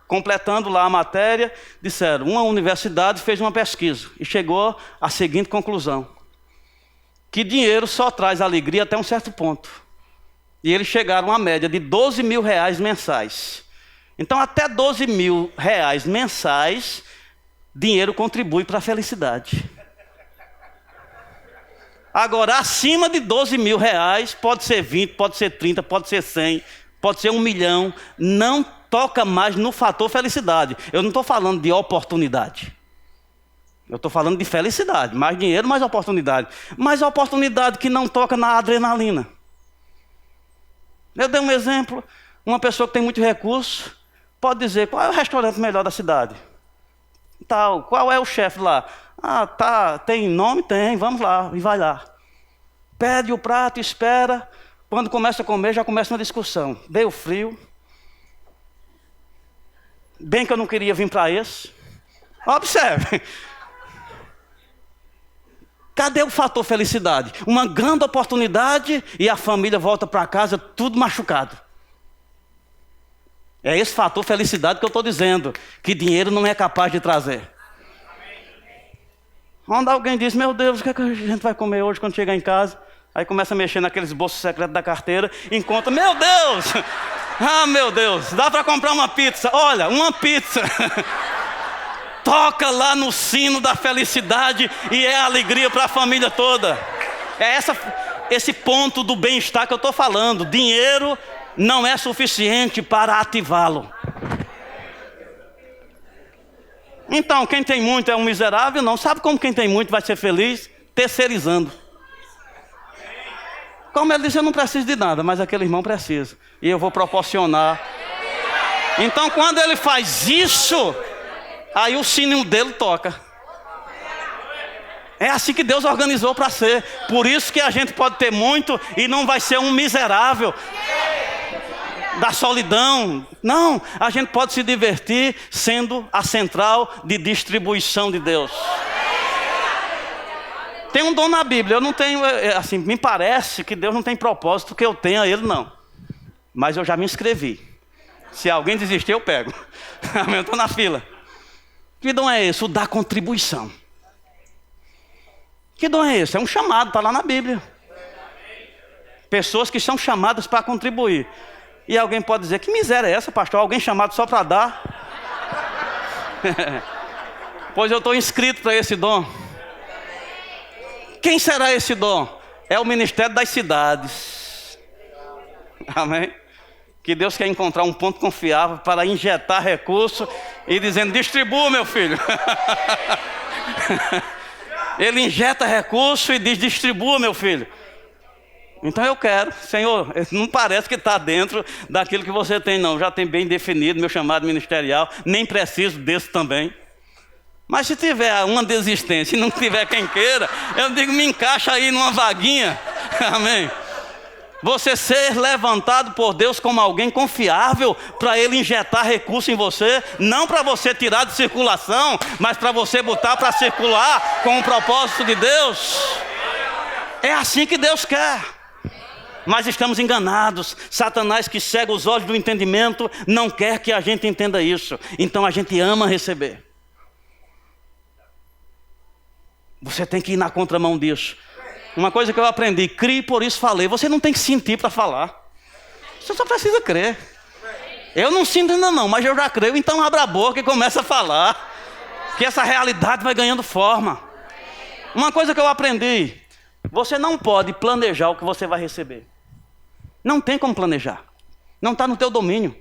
completando lá a matéria, disseram, uma universidade fez uma pesquisa e chegou à seguinte conclusão, que dinheiro só traz alegria até um certo ponto. E eles chegaram a uma média de 12 mil reais mensais. Então até 12 mil reais mensais dinheiro contribui para a felicidade. Agora, acima de 12 mil reais, pode ser 20, pode ser 30, pode ser 100, pode ser 1 milhão, não toca mais no fator felicidade. Eu não estou falando de oportunidade. Eu estou falando de felicidade, mais dinheiro, mais oportunidade. Mas a oportunidade que não toca na adrenalina. Eu dei um exemplo, uma pessoa que tem muito recurso, pode dizer, qual é o restaurante melhor da cidade? Tal, qual é o chefe lá? Ah, tá, tem nome? Tem, vamos lá, e vai lá. Pede o prato, espera, quando começa a comer, já começa uma discussão. Deu frio. Bem que eu não queria vir para esse. Observe. Cadê o fator felicidade? Uma grande oportunidade e a família volta para casa tudo machucado. É esse fator felicidade que eu estou dizendo, que dinheiro não é capaz de trazer. Quando alguém diz, meu Deus, o que, é que a gente vai comer hoje quando chegar em casa? Aí começa a mexer naqueles bolsos secretos da carteira, encontra, meu Deus! Ah, meu Deus, dá para comprar uma pizza? Olha, uma pizza. Toca lá no sino da felicidade e é alegria para a família toda. É esse ponto do bem-estar que eu estou falando. Dinheiro não é suficiente para ativá-lo. Então, quem tem muito é um miserável? Não. Sabe como quem tem muito vai ser feliz? Terceirizando. Como ele disse, eu não preciso de nada, mas aquele irmão precisa. E eu vou proporcionar. Então, quando ele faz isso, aí o sininho dele toca. É assim que Deus organizou para ser. Por isso que a gente pode ter muito e não vai ser um miserável da solidão. Não, a gente pode se divertir sendo a central de distribuição de Deus. Tem um dom na Bíblia, eu não tenho, assim, me parece que Deus não tem propósito que eu tenha ele, não. Mas eu já me inscrevi. Se alguém desistir, eu pego. Eu estou na fila. Que dom é esse? O da contribuição. Que dom é esse? É um chamado, está lá na Bíblia. Pessoas que são chamadas para contribuir. E alguém pode dizer, que miséria é essa, pastor? Alguém chamado só para dar? Pois eu estou inscrito para esse dom. Quem será esse dom? É o ministério das cidades. Amém? Que Deus quer encontrar um ponto confiável para injetar recurso e dizendo, distribua, meu filho. Ele injeta recurso e diz, distribua, meu filho. Então eu quero, Senhor, não parece que está dentro daquilo que você tem, não. Já tem bem definido meu chamado ministerial, nem preciso desse também. Mas se tiver uma desistência e não tiver quem queira, eu digo, me encaixa aí numa vaguinha. Amém. Você ser levantado por Deus como alguém confiável para Ele injetar recurso em você, não para você tirar de circulação, mas para você botar para circular com o propósito de Deus. É assim que Deus quer. Mas estamos enganados. Satanás, que cega os olhos do entendimento, não quer que a gente entenda isso. Então a gente ama receber. Você tem que ir na contramão disso. Uma coisa que eu aprendi, crie, por isso falei. Você não tem que sentir para falar. Você só precisa crer. Eu não sinto ainda não, mas eu já creio. Então abra a boca e começa a falar. Que essa realidade vai ganhando forma. Uma coisa que eu aprendi, você não pode planejar o que você vai receber. Não tem como planejar. Não está no teu domínio.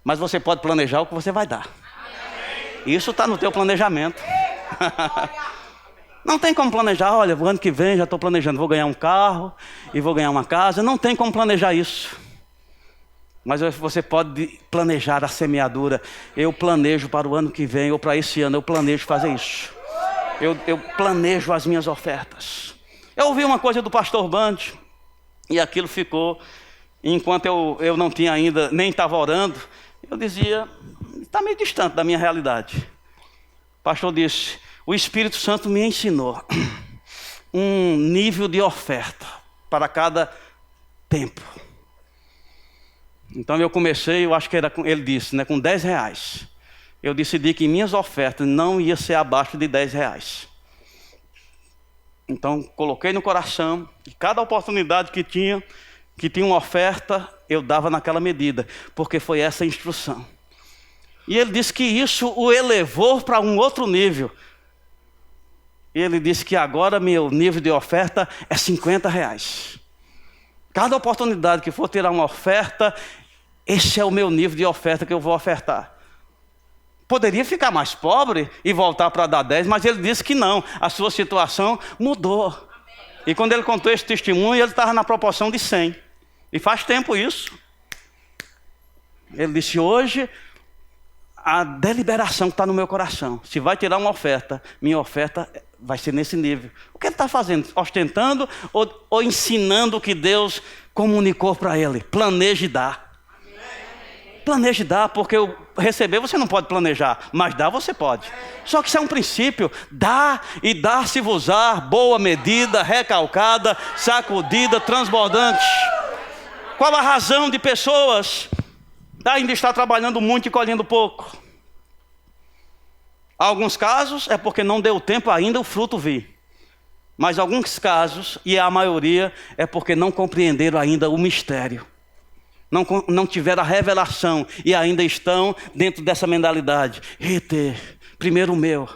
Mas você pode planejar o que você vai dar. Isso está no teu planejamento. Não tem como planejar, olha, o ano que vem já estou planejando, vou ganhar um carro e vou ganhar uma casa. Não tem como planejar isso. Mas você pode planejar a semeadura. Eu planejo para o ano que vem, ou para esse ano, eu planejo fazer isso. Eu planejo as minhas ofertas. Eu ouvi uma coisa do pastor Band, e aquilo ficou, enquanto eu não tinha ainda, nem estava orando, eu dizia, está meio distante da minha realidade. O pastor disse, o Espírito Santo me ensinou um nível de oferta para cada tempo. Então eu comecei, eu acho que era, ele disse, né, com 10 reais. Eu decidi que minhas ofertas não iam ser abaixo de 10 reais. Então coloquei no coração, e cada oportunidade que tinha uma oferta, eu dava naquela medida, porque foi essa a instrução. E ele disse que isso o elevou para um outro nível. E ele disse que agora meu nível de oferta é R$50. Cada oportunidade que for tirar uma oferta, esse é o meu nível de oferta que eu vou ofertar. Poderia ficar mais pobre e voltar para dar 10, mas ele disse que não. A sua situação mudou. E quando ele contou esse testemunho, ele estava na proporção de 100. E faz tempo isso. Ele disse, hoje, a deliberação que está no meu coração, se vai tirar uma oferta, minha oferta vai ser nesse nível. O que ele está fazendo? Ostentando ou ensinando o que Deus comunicou para ele? Planeje dar. Planeje dar, porque receber você não pode planejar, mas dar você pode. Só que isso é um princípio. Dá e dar-se-vos-á, boa medida, recalcada, sacudida, transbordante. Qual a razão de pessoas ainda estar trabalhando muito e colhendo pouco? Alguns casos é porque não deu tempo ainda o fruto vir. Mas alguns casos, e a maioria, é porque não compreenderam ainda o mistério. Não tiveram a revelação e ainda estão dentro dessa mentalidade. Reter, primeiro o meu,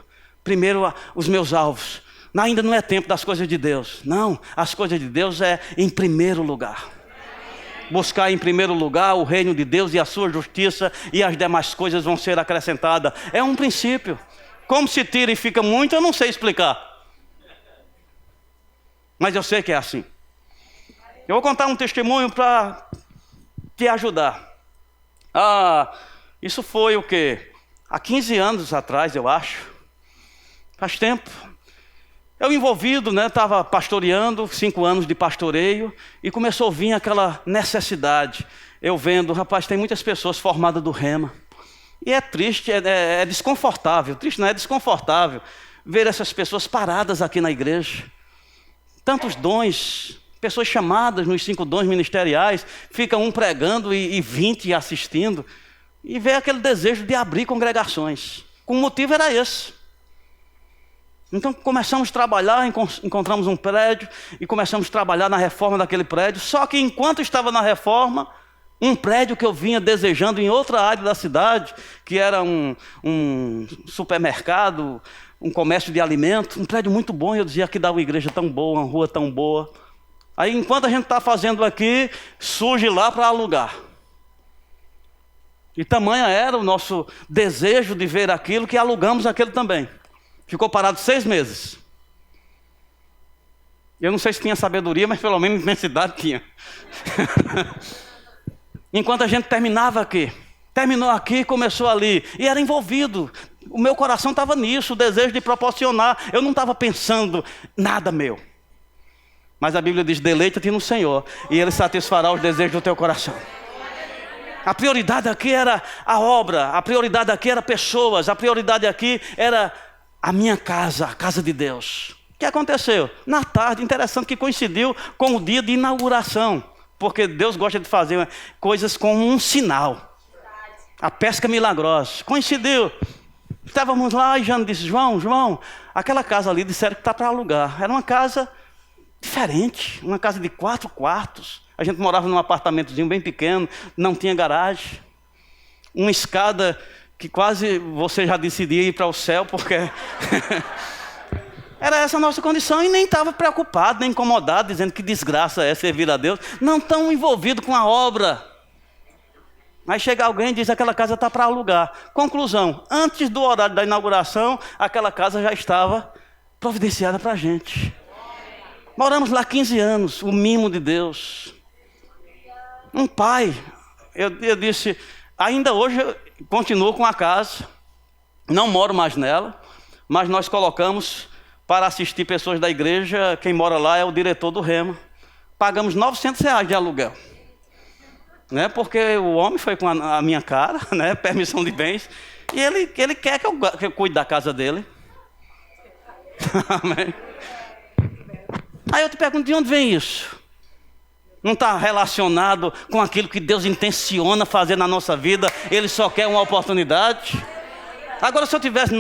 primeiro os meus alvos. Ainda não é tempo das coisas de Deus. Não, as coisas de Deus é em primeiro lugar. Buscar em primeiro lugar o reino de Deus e a sua justiça, e as demais coisas vão ser acrescentadas. É um princípio. Como se tira e fica muito, eu não sei explicar. Mas eu sei que é assim. Eu vou contar um testemunho para te ajudar. Isso foi o quê? Há 15 anos atrás, eu acho. Faz tempo. Eu envolvido, estava pastoreando, 5 anos de pastoreio, e começou a vir aquela necessidade. Eu vendo, rapaz, tem muitas pessoas formadas do rema. E é triste, é desconfortável. Triste não é desconfortável ver essas pessoas paradas aqui na igreja. Tantos dons, pessoas chamadas nos 5 dons ministeriais, ficam um pregando e 20 assistindo. E ver aquele desejo de abrir congregações. O motivo era esse. Então começamos a trabalhar, encontramos um prédio e começamos a trabalhar na reforma daquele prédio. Só que enquanto estava na reforma, um prédio que eu vinha desejando em outra área da cidade, que era um supermercado, um comércio de alimentos, um prédio muito bom. Eu dizia que dá uma igreja tão boa, uma rua tão boa. Aí enquanto a gente está fazendo aqui, surge lá para alugar. E tamanha era o nosso desejo de ver aquilo, que alugamos aquele também. Ficou parado 6 meses. Eu não sei se tinha sabedoria, mas pelo menos intensidade tinha. Enquanto a gente terminava aqui, terminou aqui, começou ali, e era envolvido. O meu coração estava nisso, o desejo de proporcionar. Eu não estava pensando nada meu. Mas a Bíblia diz, deleita-te no Senhor, e Ele satisfará os desejos do teu coração. A prioridade aqui era a obra, a prioridade aqui era pessoas, a prioridade aqui era a minha casa, a casa de Deus. O que aconteceu? Na tarde, interessante que coincidiu com o dia de inauguração, porque Deus gosta de fazer coisas com um sinal. A pesca milagrosa. Coincidiu. Estávamos lá e Jane disse, João, aquela casa ali disseram que está para alugar. Era uma casa diferente, uma casa de 4 quartos. A gente morava num apartamentozinho bem pequeno, não tinha garagem. Uma escada que quase você já decidia ir para o céu, porque era essa a nossa condição, e nem estava preocupado, nem incomodado, dizendo que desgraça é servir a Deus. Não tão envolvido com a obra. Aí chega alguém e diz, aquela casa está para alugar. Conclusão, antes do horário da inauguração, aquela casa já estava providenciada para a gente. Moramos lá 15 anos, o mimo de Deus. Um pai, eu disse, ainda hoje eu continuo com a casa, não moro mais nela, mas nós colocamos para assistir pessoas da igreja, quem mora lá é o diretor do Rema. Pagamos R$900 de aluguel. Porque o homem foi com a minha cara, permissão de bens, e ele quer que eu cuide da casa dele. Amém. Aí eu te pergunto, de onde vem isso? Não está relacionado com aquilo que Deus intenciona fazer na nossa vida, Ele só quer uma oportunidade. Agora se eu tivesse,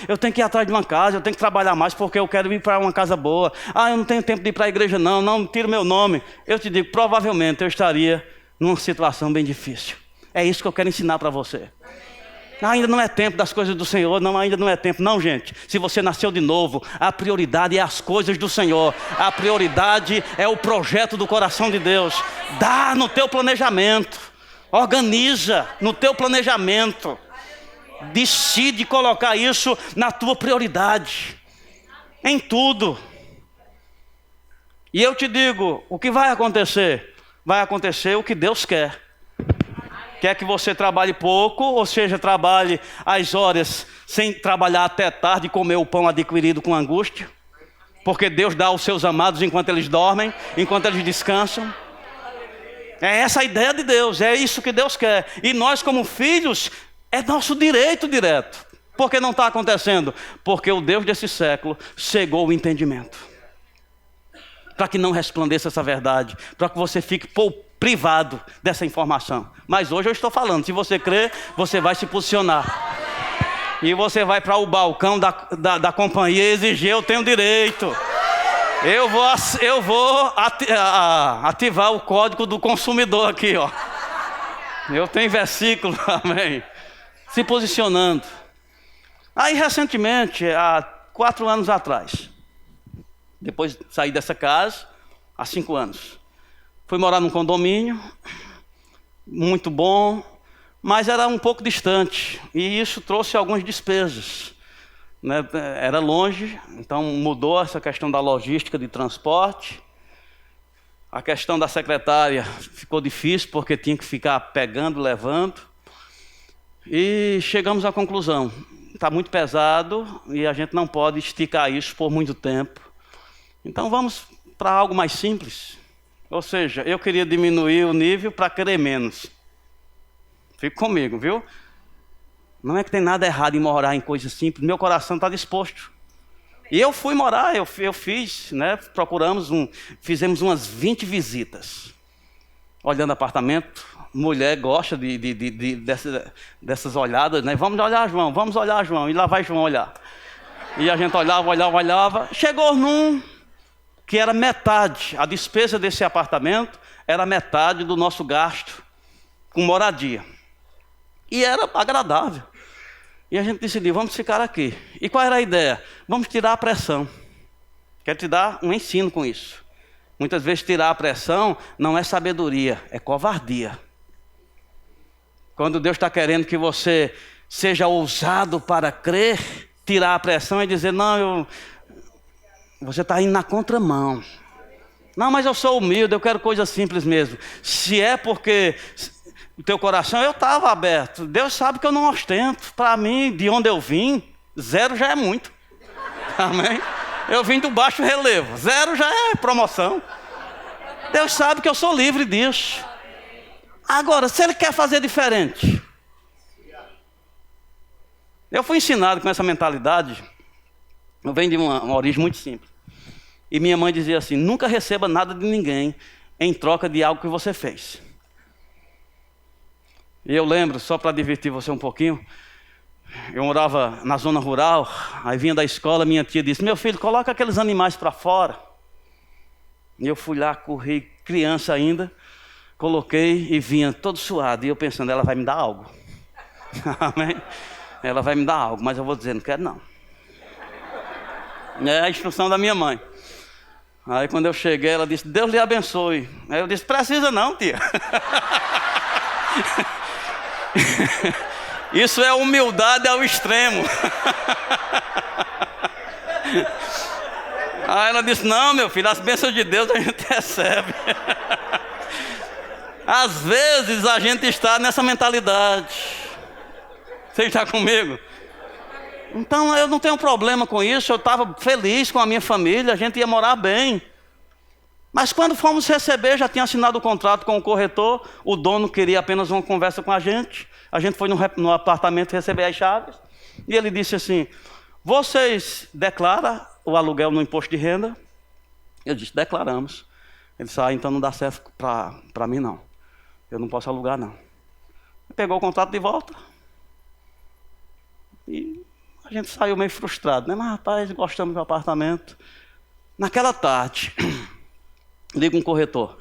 eu tenho que ir atrás de uma casa, eu tenho que trabalhar mais porque eu quero ir para uma casa boa. Eu não tenho tempo de ir para a igreja não tira meu nome. Eu te digo, provavelmente eu estaria numa situação bem difícil. É isso que eu quero ensinar para você. Ainda não é tempo das coisas do Senhor, não, ainda não é tempo. Não, gente, se você nasceu de novo, a prioridade é as coisas do Senhor. A prioridade é o projeto do coração de Deus. Dá no teu planejamento, organiza no teu planejamento. Decide colocar isso na tua prioridade, em tudo. E eu te digo, o que vai acontecer? Vai acontecer o que Deus quer. Quer que você trabalhe pouco, ou seja, trabalhe as horas sem trabalhar até tarde e comer o pão adquirido com angústia? Porque Deus dá aos seus amados enquanto eles dormem, enquanto eles descansam. É essa a ideia de Deus, é isso que Deus quer. E nós como filhos, é nosso direito direto. Por que não está acontecendo? Porque o Deus desse século cegou o entendimento. Para que não resplandeça essa verdade, para que você fique privado dessa informação. Mas hoje eu estou falando, se você crer, você vai se posicionar. E você vai para o balcão da companhia e exigir, eu tenho direito. Eu vou ativar o código do consumidor aqui, ó. Eu tenho versículo, amém. Se posicionando. Aí recentemente, há 4 anos atrás, depois de sair dessa casa, há 5 anos, fui morar num condomínio, muito bom, mas era um pouco distante. E isso trouxe algumas despesas, né? Era longe, então mudou essa questão da logística de transporte. A questão da secretária ficou difícil, porque tinha que ficar pegando, levando. E chegamos à conclusão, está muito pesado e a gente não pode esticar isso por muito tempo. Então vamos para algo mais simples. Ou seja, eu queria diminuir o nível para querer menos. Fique comigo, viu? Não é que tem nada errado em morar em coisas simples. Meu coração está disposto. E eu fui morar, eu fiz, né? Fizemos umas 20 visitas. Olhando apartamento. Mulher gosta dessas olhadas, né? Vamos olhar, João, vamos olhar, João. E lá vai João olhar. E a gente olhava. Chegou num que era metade, a despesa desse apartamento era metade do nosso gasto com moradia. E era agradável. E a gente decidiu, vamos ficar aqui. E qual era a ideia? Vamos tirar a pressão. Quero te dar um ensino com isso. Muitas vezes tirar a pressão não é sabedoria, é covardia. Quando Deus está querendo que você seja ousado para crer, tirar a pressão e dizer, não, você está indo na contramão. Não, mas eu sou humilde, eu quero coisa simples mesmo. Se é porque o teu coração, eu estava aberto. Deus sabe que eu não ostento. Para mim, de onde eu vim, 0 já é muito. Amém? Eu vim do baixo relevo. 0 já é promoção. Deus sabe que eu sou livre disso. Agora, se Ele quer fazer diferente. Eu fui ensinado com essa mentalidade. Eu venho de uma origem muito simples. E minha mãe dizia assim, nunca receba nada de ninguém em troca de algo que você fez. E eu lembro, só para divertir você um pouquinho, eu morava na zona rural, aí vinha da escola, minha tia disse, meu filho, coloca aqueles animais para fora. E eu fui lá, corri, criança ainda, coloquei e vinha todo suado. E eu pensando, ela vai me dar algo. Amém? Ela vai me dar algo, mas eu vou dizer, não quero não. É a instrução da minha mãe. Aí quando eu cheguei, ela disse, Deus lhe abençoe. Aí eu disse, precisa não, tia. Isso é humildade ao extremo. Aí ela disse, não, meu filho, as bênçãos de Deus a gente recebe. Às vezes a gente está nessa mentalidade. Você está comigo? Então eu não tenho problema com isso, eu estava feliz com a minha família, a gente ia morar bem. Mas quando fomos receber, já tinha assinado o contrato com o corretor, o dono queria apenas uma conversa com a gente foi no apartamento receber as chaves, e ele disse assim, vocês declaram o aluguel no imposto de renda? Eu disse, declaramos. Ele disse, então não dá certo para mim não, eu não posso alugar não. Pegou o contrato de volta, e a gente saiu meio frustrado, né? Mas rapaz, gostamos do apartamento. Naquela tarde, liga um corretor,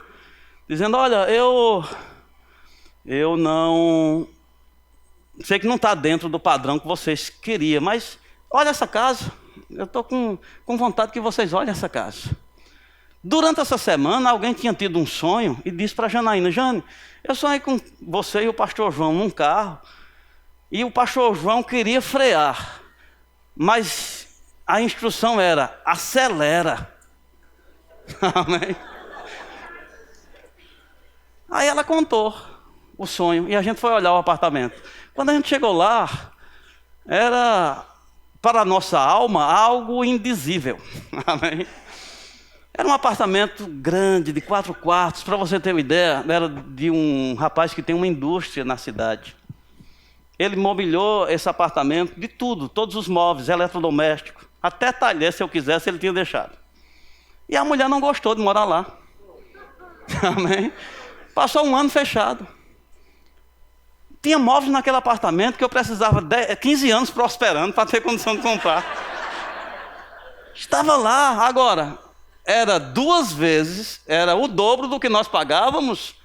dizendo, olha, eu não sei que não está dentro do padrão que vocês queriam, mas olha essa casa. Eu estou com vontade que vocês olhem essa casa. Durante essa semana, alguém tinha tido um sonho e disse para a Janaína: Jane, eu sonhei com você e o pastor João num carro, e o pastor João queria frear, mas a instrução era: acelera. Amém? Aí ela contou o sonho e a gente foi olhar o apartamento. Quando a gente chegou lá, era, para a nossa alma, algo indizível. Amém? Era um apartamento grande, de 4 quartos. Para você ter uma ideia, era de um rapaz que tem uma indústria na cidade. Ele mobiliou esse apartamento de tudo, todos os móveis, eletrodomésticos. Até talher, se eu quisesse, ele tinha deixado. E a mulher não gostou de morar lá. Amém? Passou um ano fechado. Tinha móveis naquele apartamento que eu precisava 15 anos prosperando para ter condição de comprar. Estava lá. Agora, era 2 vezes, era o dobro do que nós pagávamos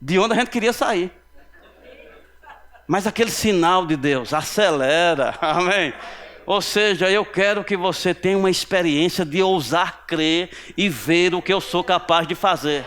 de onde a gente queria sair. Mas aquele sinal de Deus, acelera, amém? Ou seja, eu quero que você tenha uma experiência de ousar crer e ver o que eu sou capaz de fazer.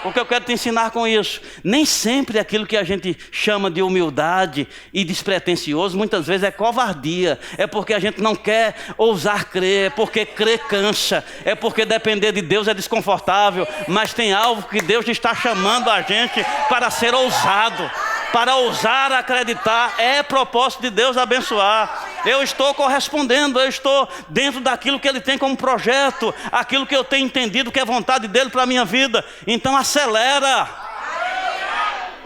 O que eu quero te ensinar com isso? Nem sempre aquilo que a gente chama de humildade e despretensioso, muitas vezes é covardia. É porque a gente não quer ousar crer, é porque crer cansa, é porque depender de Deus é desconfortável. Mas tem algo que Deus está chamando a gente para ser ousado. Para ousar acreditar, é propósito de Deus abençoar. Eu estou correspondendo, eu estou dentro daquilo que Ele tem como projeto, aquilo que eu tenho entendido que é vontade dEle para a minha vida. Então acelera,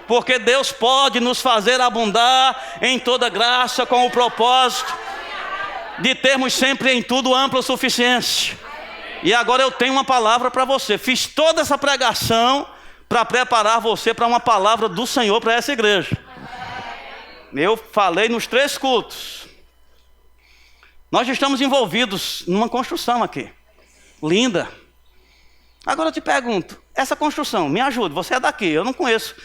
porque Deus pode nos fazer abundar em toda graça, com o propósito de termos sempre em tudo ampla suficiência. E agora eu tenho uma palavra para você. Fiz toda essa pregação para preparar você para uma palavra do Senhor para essa igreja. Eu falei nos 3 cultos. Nós estamos envolvidos numa construção aqui. Linda. Agora eu te pergunto, essa construção, me ajude, você é daqui, eu não conheço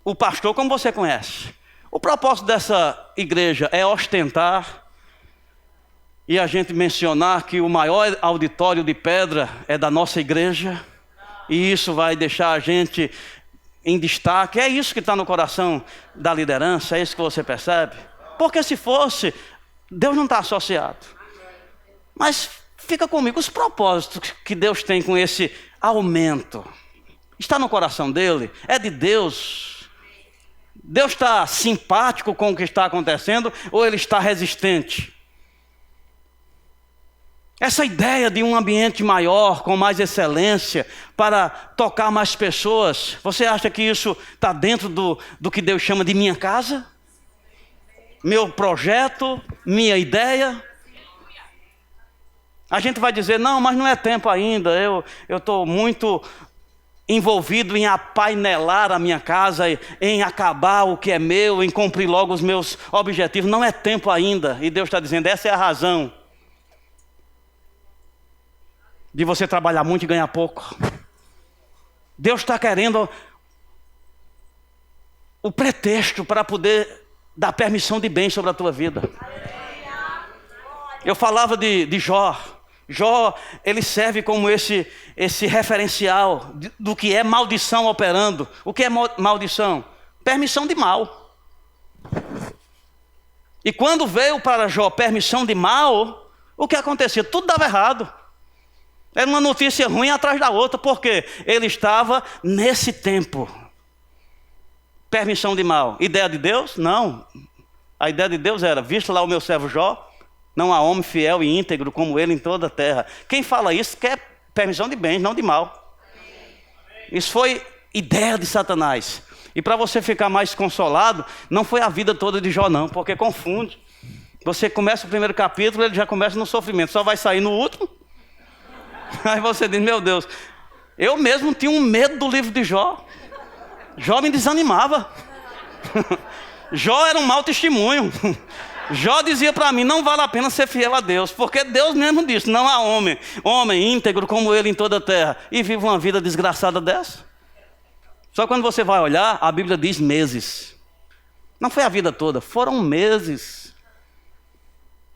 o pastor como você conhece. O propósito dessa igreja é ostentar e a gente mencionar que o maior auditório de pedra é da nossa igreja. E isso vai deixar a gente em destaque. É isso que está no coração da liderança, é isso que você percebe? Porque se fosse, Deus não está associado. Mas fica comigo, os propósitos que Deus tem com esse aumento, está no coração dele? É de Deus? Deus está simpático com o que está acontecendo ou ele está resistente? Essa ideia de um ambiente maior, com mais excelência, para tocar mais pessoas, você acha que isso está dentro do que Deus chama de minha casa? Meu projeto, minha ideia? A gente vai dizer, não, mas não é tempo ainda, eu estou muito envolvido em apainelar a minha casa, em acabar o que é meu, em cumprir logo os meus objetivos. Não é tempo ainda. E Deus está dizendo, essa é a razão de você trabalhar muito e ganhar pouco. Deus está querendo o pretexto para poder dar permissão de bem sobre a tua vida. Eu falava de Jó. Jó, ele serve como esse referencial do que é maldição operando. O que é maldição? Permissão de mal. E quando veio para Jó permissão de mal, o que acontecia? Tudo dava errado. Era uma notícia ruim atrás da outra, porque ele estava nesse tempo. Permissão de mal. Ideia de Deus? Não. A ideia de Deus era, visto lá o meu servo Jó, não há homem fiel e íntegro como ele em toda a terra. Quem fala isso quer permissão de bens, não de mal. Isso foi ideia de Satanás. E para você ficar mais consolado, não foi a vida toda de Jó não, porque confunde. Você começa o primeiro capítulo, ele já começa no sofrimento, só vai sair no último. Aí você diz, meu Deus, eu mesmo tinha um medo do livro de Jó. Jó me desanimava. Jó era um mau testemunho. Jó dizia para mim, não vale a pena ser fiel a Deus, porque Deus mesmo disse, não há homem íntegro como ele em toda a terra, e vive uma vida desgraçada dessa. Só quando você vai olhar, a Bíblia diz meses. Não foi a vida toda, foram meses.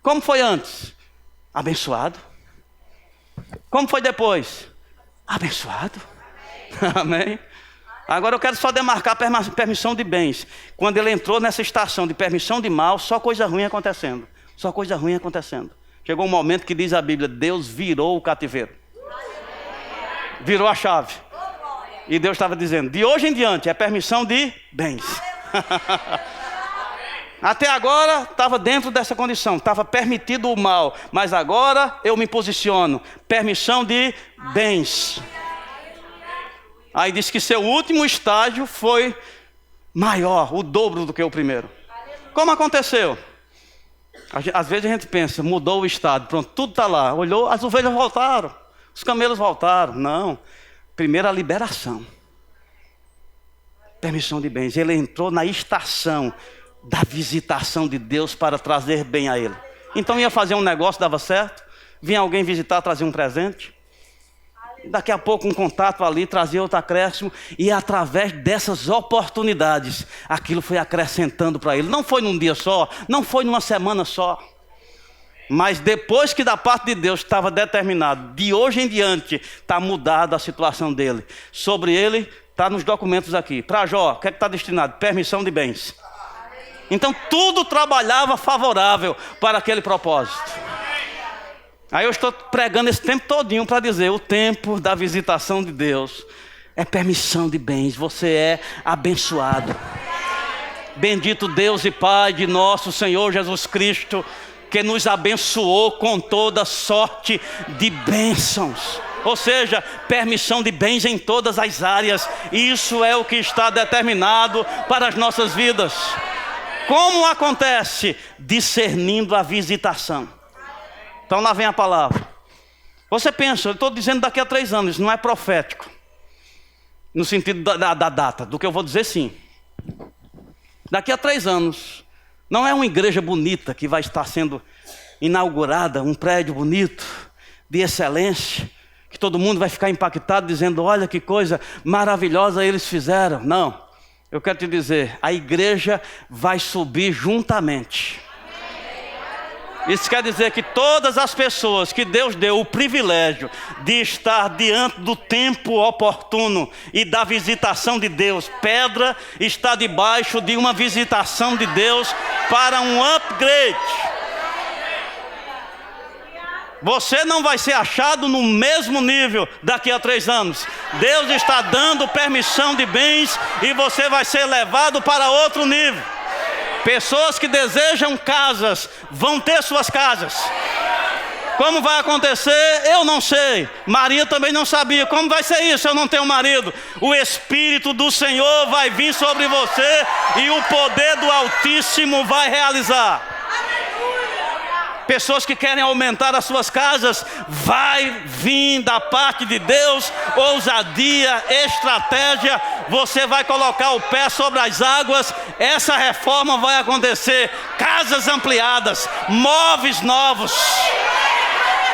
Como foi antes? Abençoado. Como foi depois? Abençoado. Amém? Agora eu quero só demarcar permissão de bens. Quando ele entrou nessa estação de permissão de mal, só coisa ruim acontecendo. Só coisa ruim acontecendo. Chegou um momento que diz a Bíblia, Deus virou o cativeiro. Virou a chave. E Deus estava dizendo, de hoje em diante é permissão de bens. Até agora estava dentro dessa condição, estava permitido o mal, mas agora eu me posiciono, permissão de bens. Aí diz que seu último estágio foi maior, o dobro do que o primeiro. Como aconteceu? Às vezes a gente pensa, mudou o estado, pronto, tudo está lá. Olhou, as ovelhas voltaram, os camelos voltaram. Não, primeiro a liberação. Permissão de bens, ele entrou na estação da visitação de Deus para trazer bem a ele. Então ia fazer um negócio, dava certo. Vinha alguém visitar, trazia um presente. Daqui a pouco um contato ali, trazia outro acréscimo. E através dessas oportunidades, aquilo foi acrescentando para ele. Não foi num dia só, não foi numa semana só. Mas depois que da parte de Deus estava determinado, de hoje em diante, está mudada a situação dele. Sobre ele, está nos documentos aqui. Para Jó, o que é que está destinado? Permissão de bens. Então tudo trabalhava favorável para aquele propósito. Aí eu estou pregando esse tempo todinho para dizer, o tempo da visitação de Deus é permissão de bens, você é abençoado. Bendito Deus e Pai de nosso Senhor Jesus Cristo, que nos abençoou com toda sorte de bênçãos. Ou seja, permissão de bens em todas as áreas. Isso é o que está determinado para as nossas vidas. Como acontece? Discernindo a visitação. Então lá vem a palavra. Você pensa, eu estou dizendo daqui a 3 anos, não é profético. No sentido da data, do que eu vou dizer sim. Daqui a 3 anos, não é uma igreja bonita que vai estar sendo inaugurada, um prédio bonito, de excelência, que todo mundo vai ficar impactado dizendo, olha que coisa maravilhosa eles fizeram. Não. Eu quero te dizer, a igreja vai subir juntamente. Isso quer dizer que todas as pessoas que Deus deu o privilégio de estar diante do tempo oportuno e da visitação de Deus. Pedra está debaixo de uma visitação de Deus para um upgrade. Você não vai ser achado no mesmo nível daqui a 3 anos. Deus está dando permissão de bens e você vai ser levado para outro nível. Pessoas que desejam casas vão ter suas casas. Como vai acontecer? Eu não sei. Maria também não sabia. Como vai ser isso? Eu não tenho marido. O Espírito do Senhor vai vir sobre você e o poder do Altíssimo vai realizar. Pessoas que querem aumentar as suas casas, vai vir da parte de Deus ousadia, estratégia. Você vai colocar o pé sobre as águas. Essa reforma vai acontecer. Casas ampliadas, móveis novos,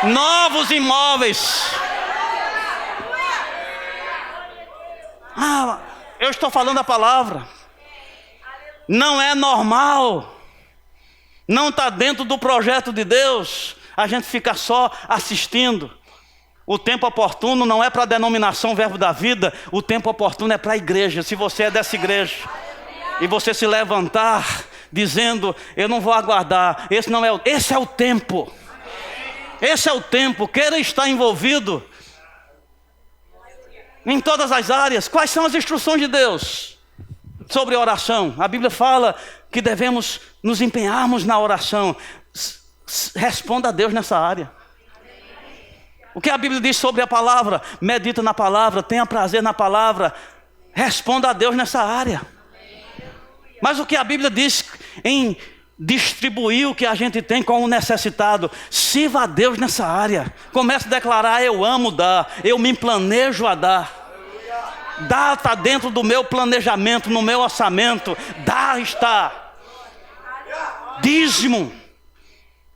novos imóveis. Eu estou falando a palavra. Não é normal. Não está dentro do projeto de Deus a gente fica só assistindo. O tempo oportuno não é para a denominação Verbo da Vida, o tempo oportuno é para a igreja. Se você é dessa igreja e você se levantar dizendo, eu não vou aguardar, esse é o tempo. Esse é o tempo, queira estar envolvido em todas as áreas. Quais são as instruções de Deus sobre oração? A Bíblia fala que devemos nos empenharmos na oração. Responda a Deus nessa área. O que a Bíblia diz sobre a palavra? Medita na palavra, tenha prazer na palavra. Responda a Deus nessa área. Mas o que a Bíblia diz em distribuir o que a gente tem com o necessitado? Sirva a Deus nessa área. Comece a declarar, eu amo dar, eu me planejo a dar. Dar está dentro do meu planejamento, no meu orçamento. Dar está. Dízimo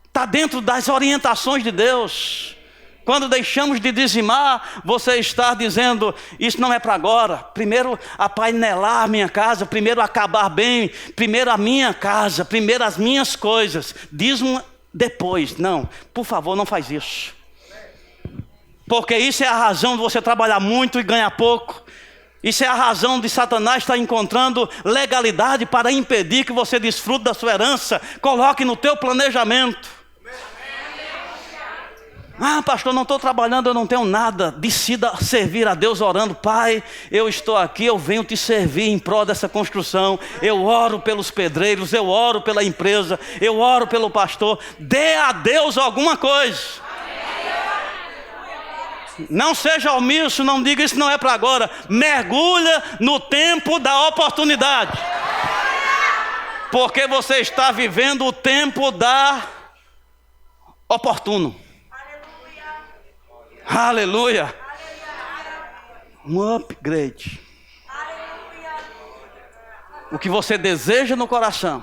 está dentro das orientações de Deus. Quando deixamos de dizimar, você está dizendo, isso não é para agora. Primeiro apainelar a minha casa, primeiro acabar bem, primeiro a minha casa, primeiro as minhas coisas. Dízimo depois. Não, por favor, não faz isso. Porque isso é a razão de você trabalhar muito e ganhar pouco. Isso é a razão de Satanás estar encontrando legalidade para impedir que você desfrute da sua herança. Coloque no teu planejamento. Ah, pastor, não estou trabalhando, eu não tenho nada. Decida servir a Deus orando. Pai, eu estou aqui, eu venho te servir em prol dessa construção. Eu oro pelos pedreiros, eu oro pela empresa, eu oro pelo pastor. Dê a Deus alguma coisa. Não seja omisso, não diga isso não é para agora. Mergulha no tempo da oportunidade. Porque você está vivendo o tempo da oportuno. Aleluia. Um upgrade. O que você deseja no coração.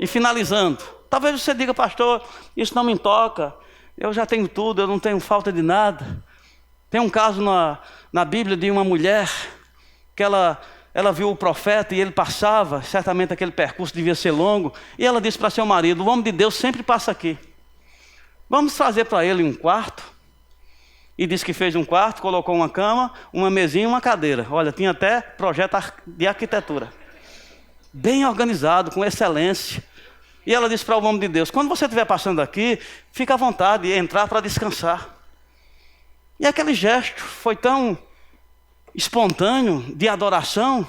E finalizando, talvez você diga, pastor, isso não me toca. Eu já tenho tudo, eu não tenho falta de nada. Tem um caso na Bíblia de uma mulher que ela viu o profeta e ele passava, certamente aquele percurso devia ser longo, e ela disse para seu marido, o homem de Deus sempre passa aqui. Vamos trazer para ele um quarto. E disse que fez um quarto, colocou uma cama, uma mesinha e uma cadeira. Olha, tinha até projeto de arquitetura. Bem organizado, com excelência. E ela disse para o homem de Deus, quando você estiver passando aqui, fica à vontade de entrar para descansar. E aquele gesto foi tão espontâneo, de adoração,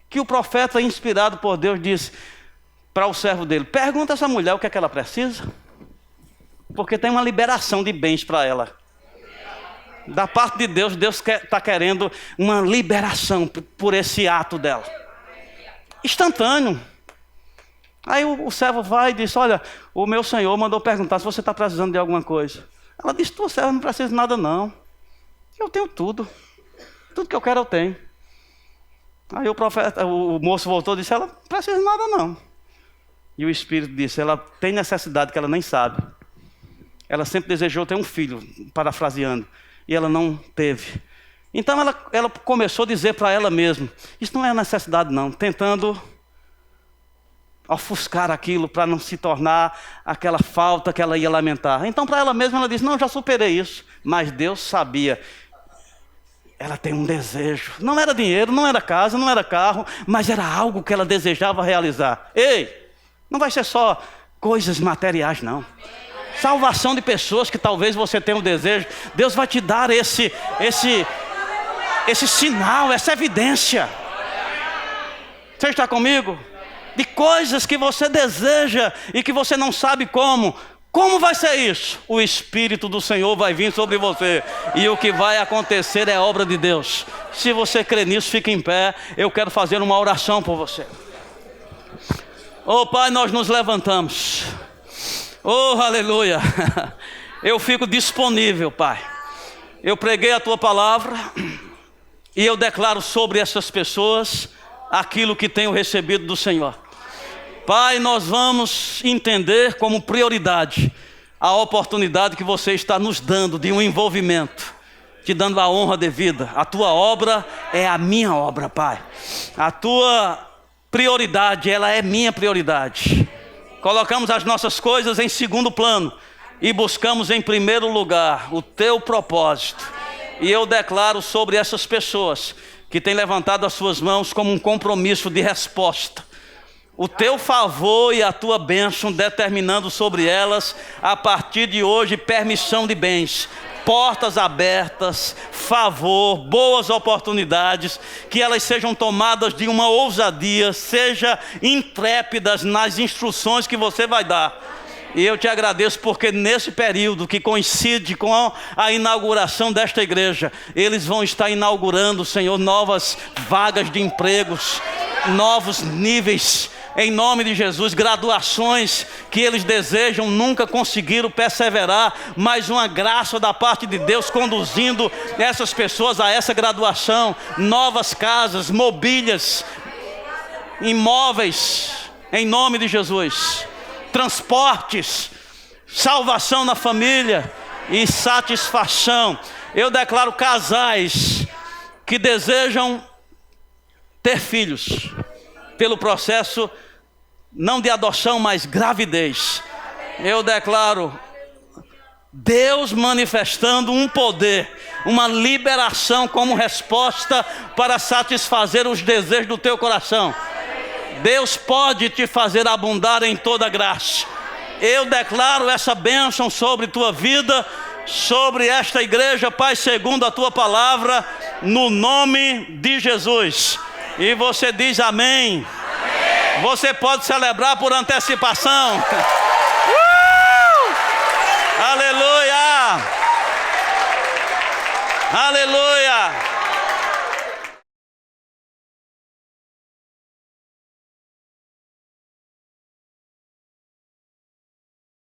que o profeta, inspirado por Deus, disse para o servo dele, pergunta a essa mulher o que é que ela precisa. Porque tem uma liberação de bens para ela. Da parte de Deus, Deus está querendo uma liberação por esse ato dela. Instantâneo. Aí o servo vai e diz, olha, o meu senhor mandou perguntar se você está precisando de alguma coisa. Ela disse, tua serva não precisa de nada não. Eu tenho tudo. Tudo que eu quero eu tenho. Aí o moço voltou e disse, ela não precisa de nada não. E o Espírito disse, ela tem necessidade que ela nem sabe. Ela sempre desejou ter um filho, parafraseando. E ela não teve. Então ela começou a dizer para ela mesma, isso não é necessidade não, tentando ofuscar aquilo para não se tornar aquela falta que ela ia lamentar. Então para ela mesma ela disse, não, já superei isso. Mas Deus sabia, ela tem um desejo. Não era dinheiro, não era casa, não era carro, mas era algo que ela desejava realizar. Ei, não vai ser só coisas materiais não. Salvação de pessoas que talvez você tenha um desejo. Deus vai te dar esse sinal, essa evidência. Você está comigo? De coisas que você deseja e que você não sabe como. Como vai ser isso? O Espírito do Senhor vai vir sobre você. E o que vai acontecer é obra de Deus. Se você crê nisso, fique em pé. Eu quero fazer uma oração por você. Oh Pai, nós nos levantamos. Oh, aleluia. Eu fico disponível, Pai. Eu preguei a Tua palavra e eu declaro sobre essas pessoas aquilo que tenho recebido do Senhor. Pai, nós vamos entender como prioridade a oportunidade que você está nos dando de um envolvimento, te dando a honra devida. A Tua obra é a minha obra, Pai. A Tua prioridade, ela é minha prioridade. Colocamos as nossas coisas em segundo plano e buscamos em primeiro lugar o Teu propósito. E eu declaro sobre essas pessoas que têm levantado as suas mãos como um compromisso de resposta, o Teu favor e a Tua bênção determinando sobre elas, a partir de hoje, permissão de bens, portas abertas, favor, boas oportunidades, que elas sejam tomadas de uma ousadia, sejam intrépidas nas instruções que você vai dar. E eu te agradeço porque nesse período que coincide com a inauguração desta igreja, eles vão estar inaugurando, Senhor, novas vagas de empregos, novos níveis, em nome de Jesus, graduações que eles desejam, nunca conseguiram perseverar, mas uma graça da parte de Deus conduzindo essas pessoas a essa graduação, novas casas, mobílias, imóveis, em nome de Jesus, transportes, salvação na família, e satisfação. Eu declaro casais que desejam ter filhos pelo processo não de adoção, mas gravidez. Eu declaro Deus manifestando um poder, uma liberação como resposta para satisfazer os desejos do teu coração. Deus pode te fazer abundar em toda graça. Eu declaro essa bênção sobre tua vida, sobre esta igreja, Pai, segundo a tua palavra, no nome de Jesus. E você diz amém. Você pode celebrar por antecipação.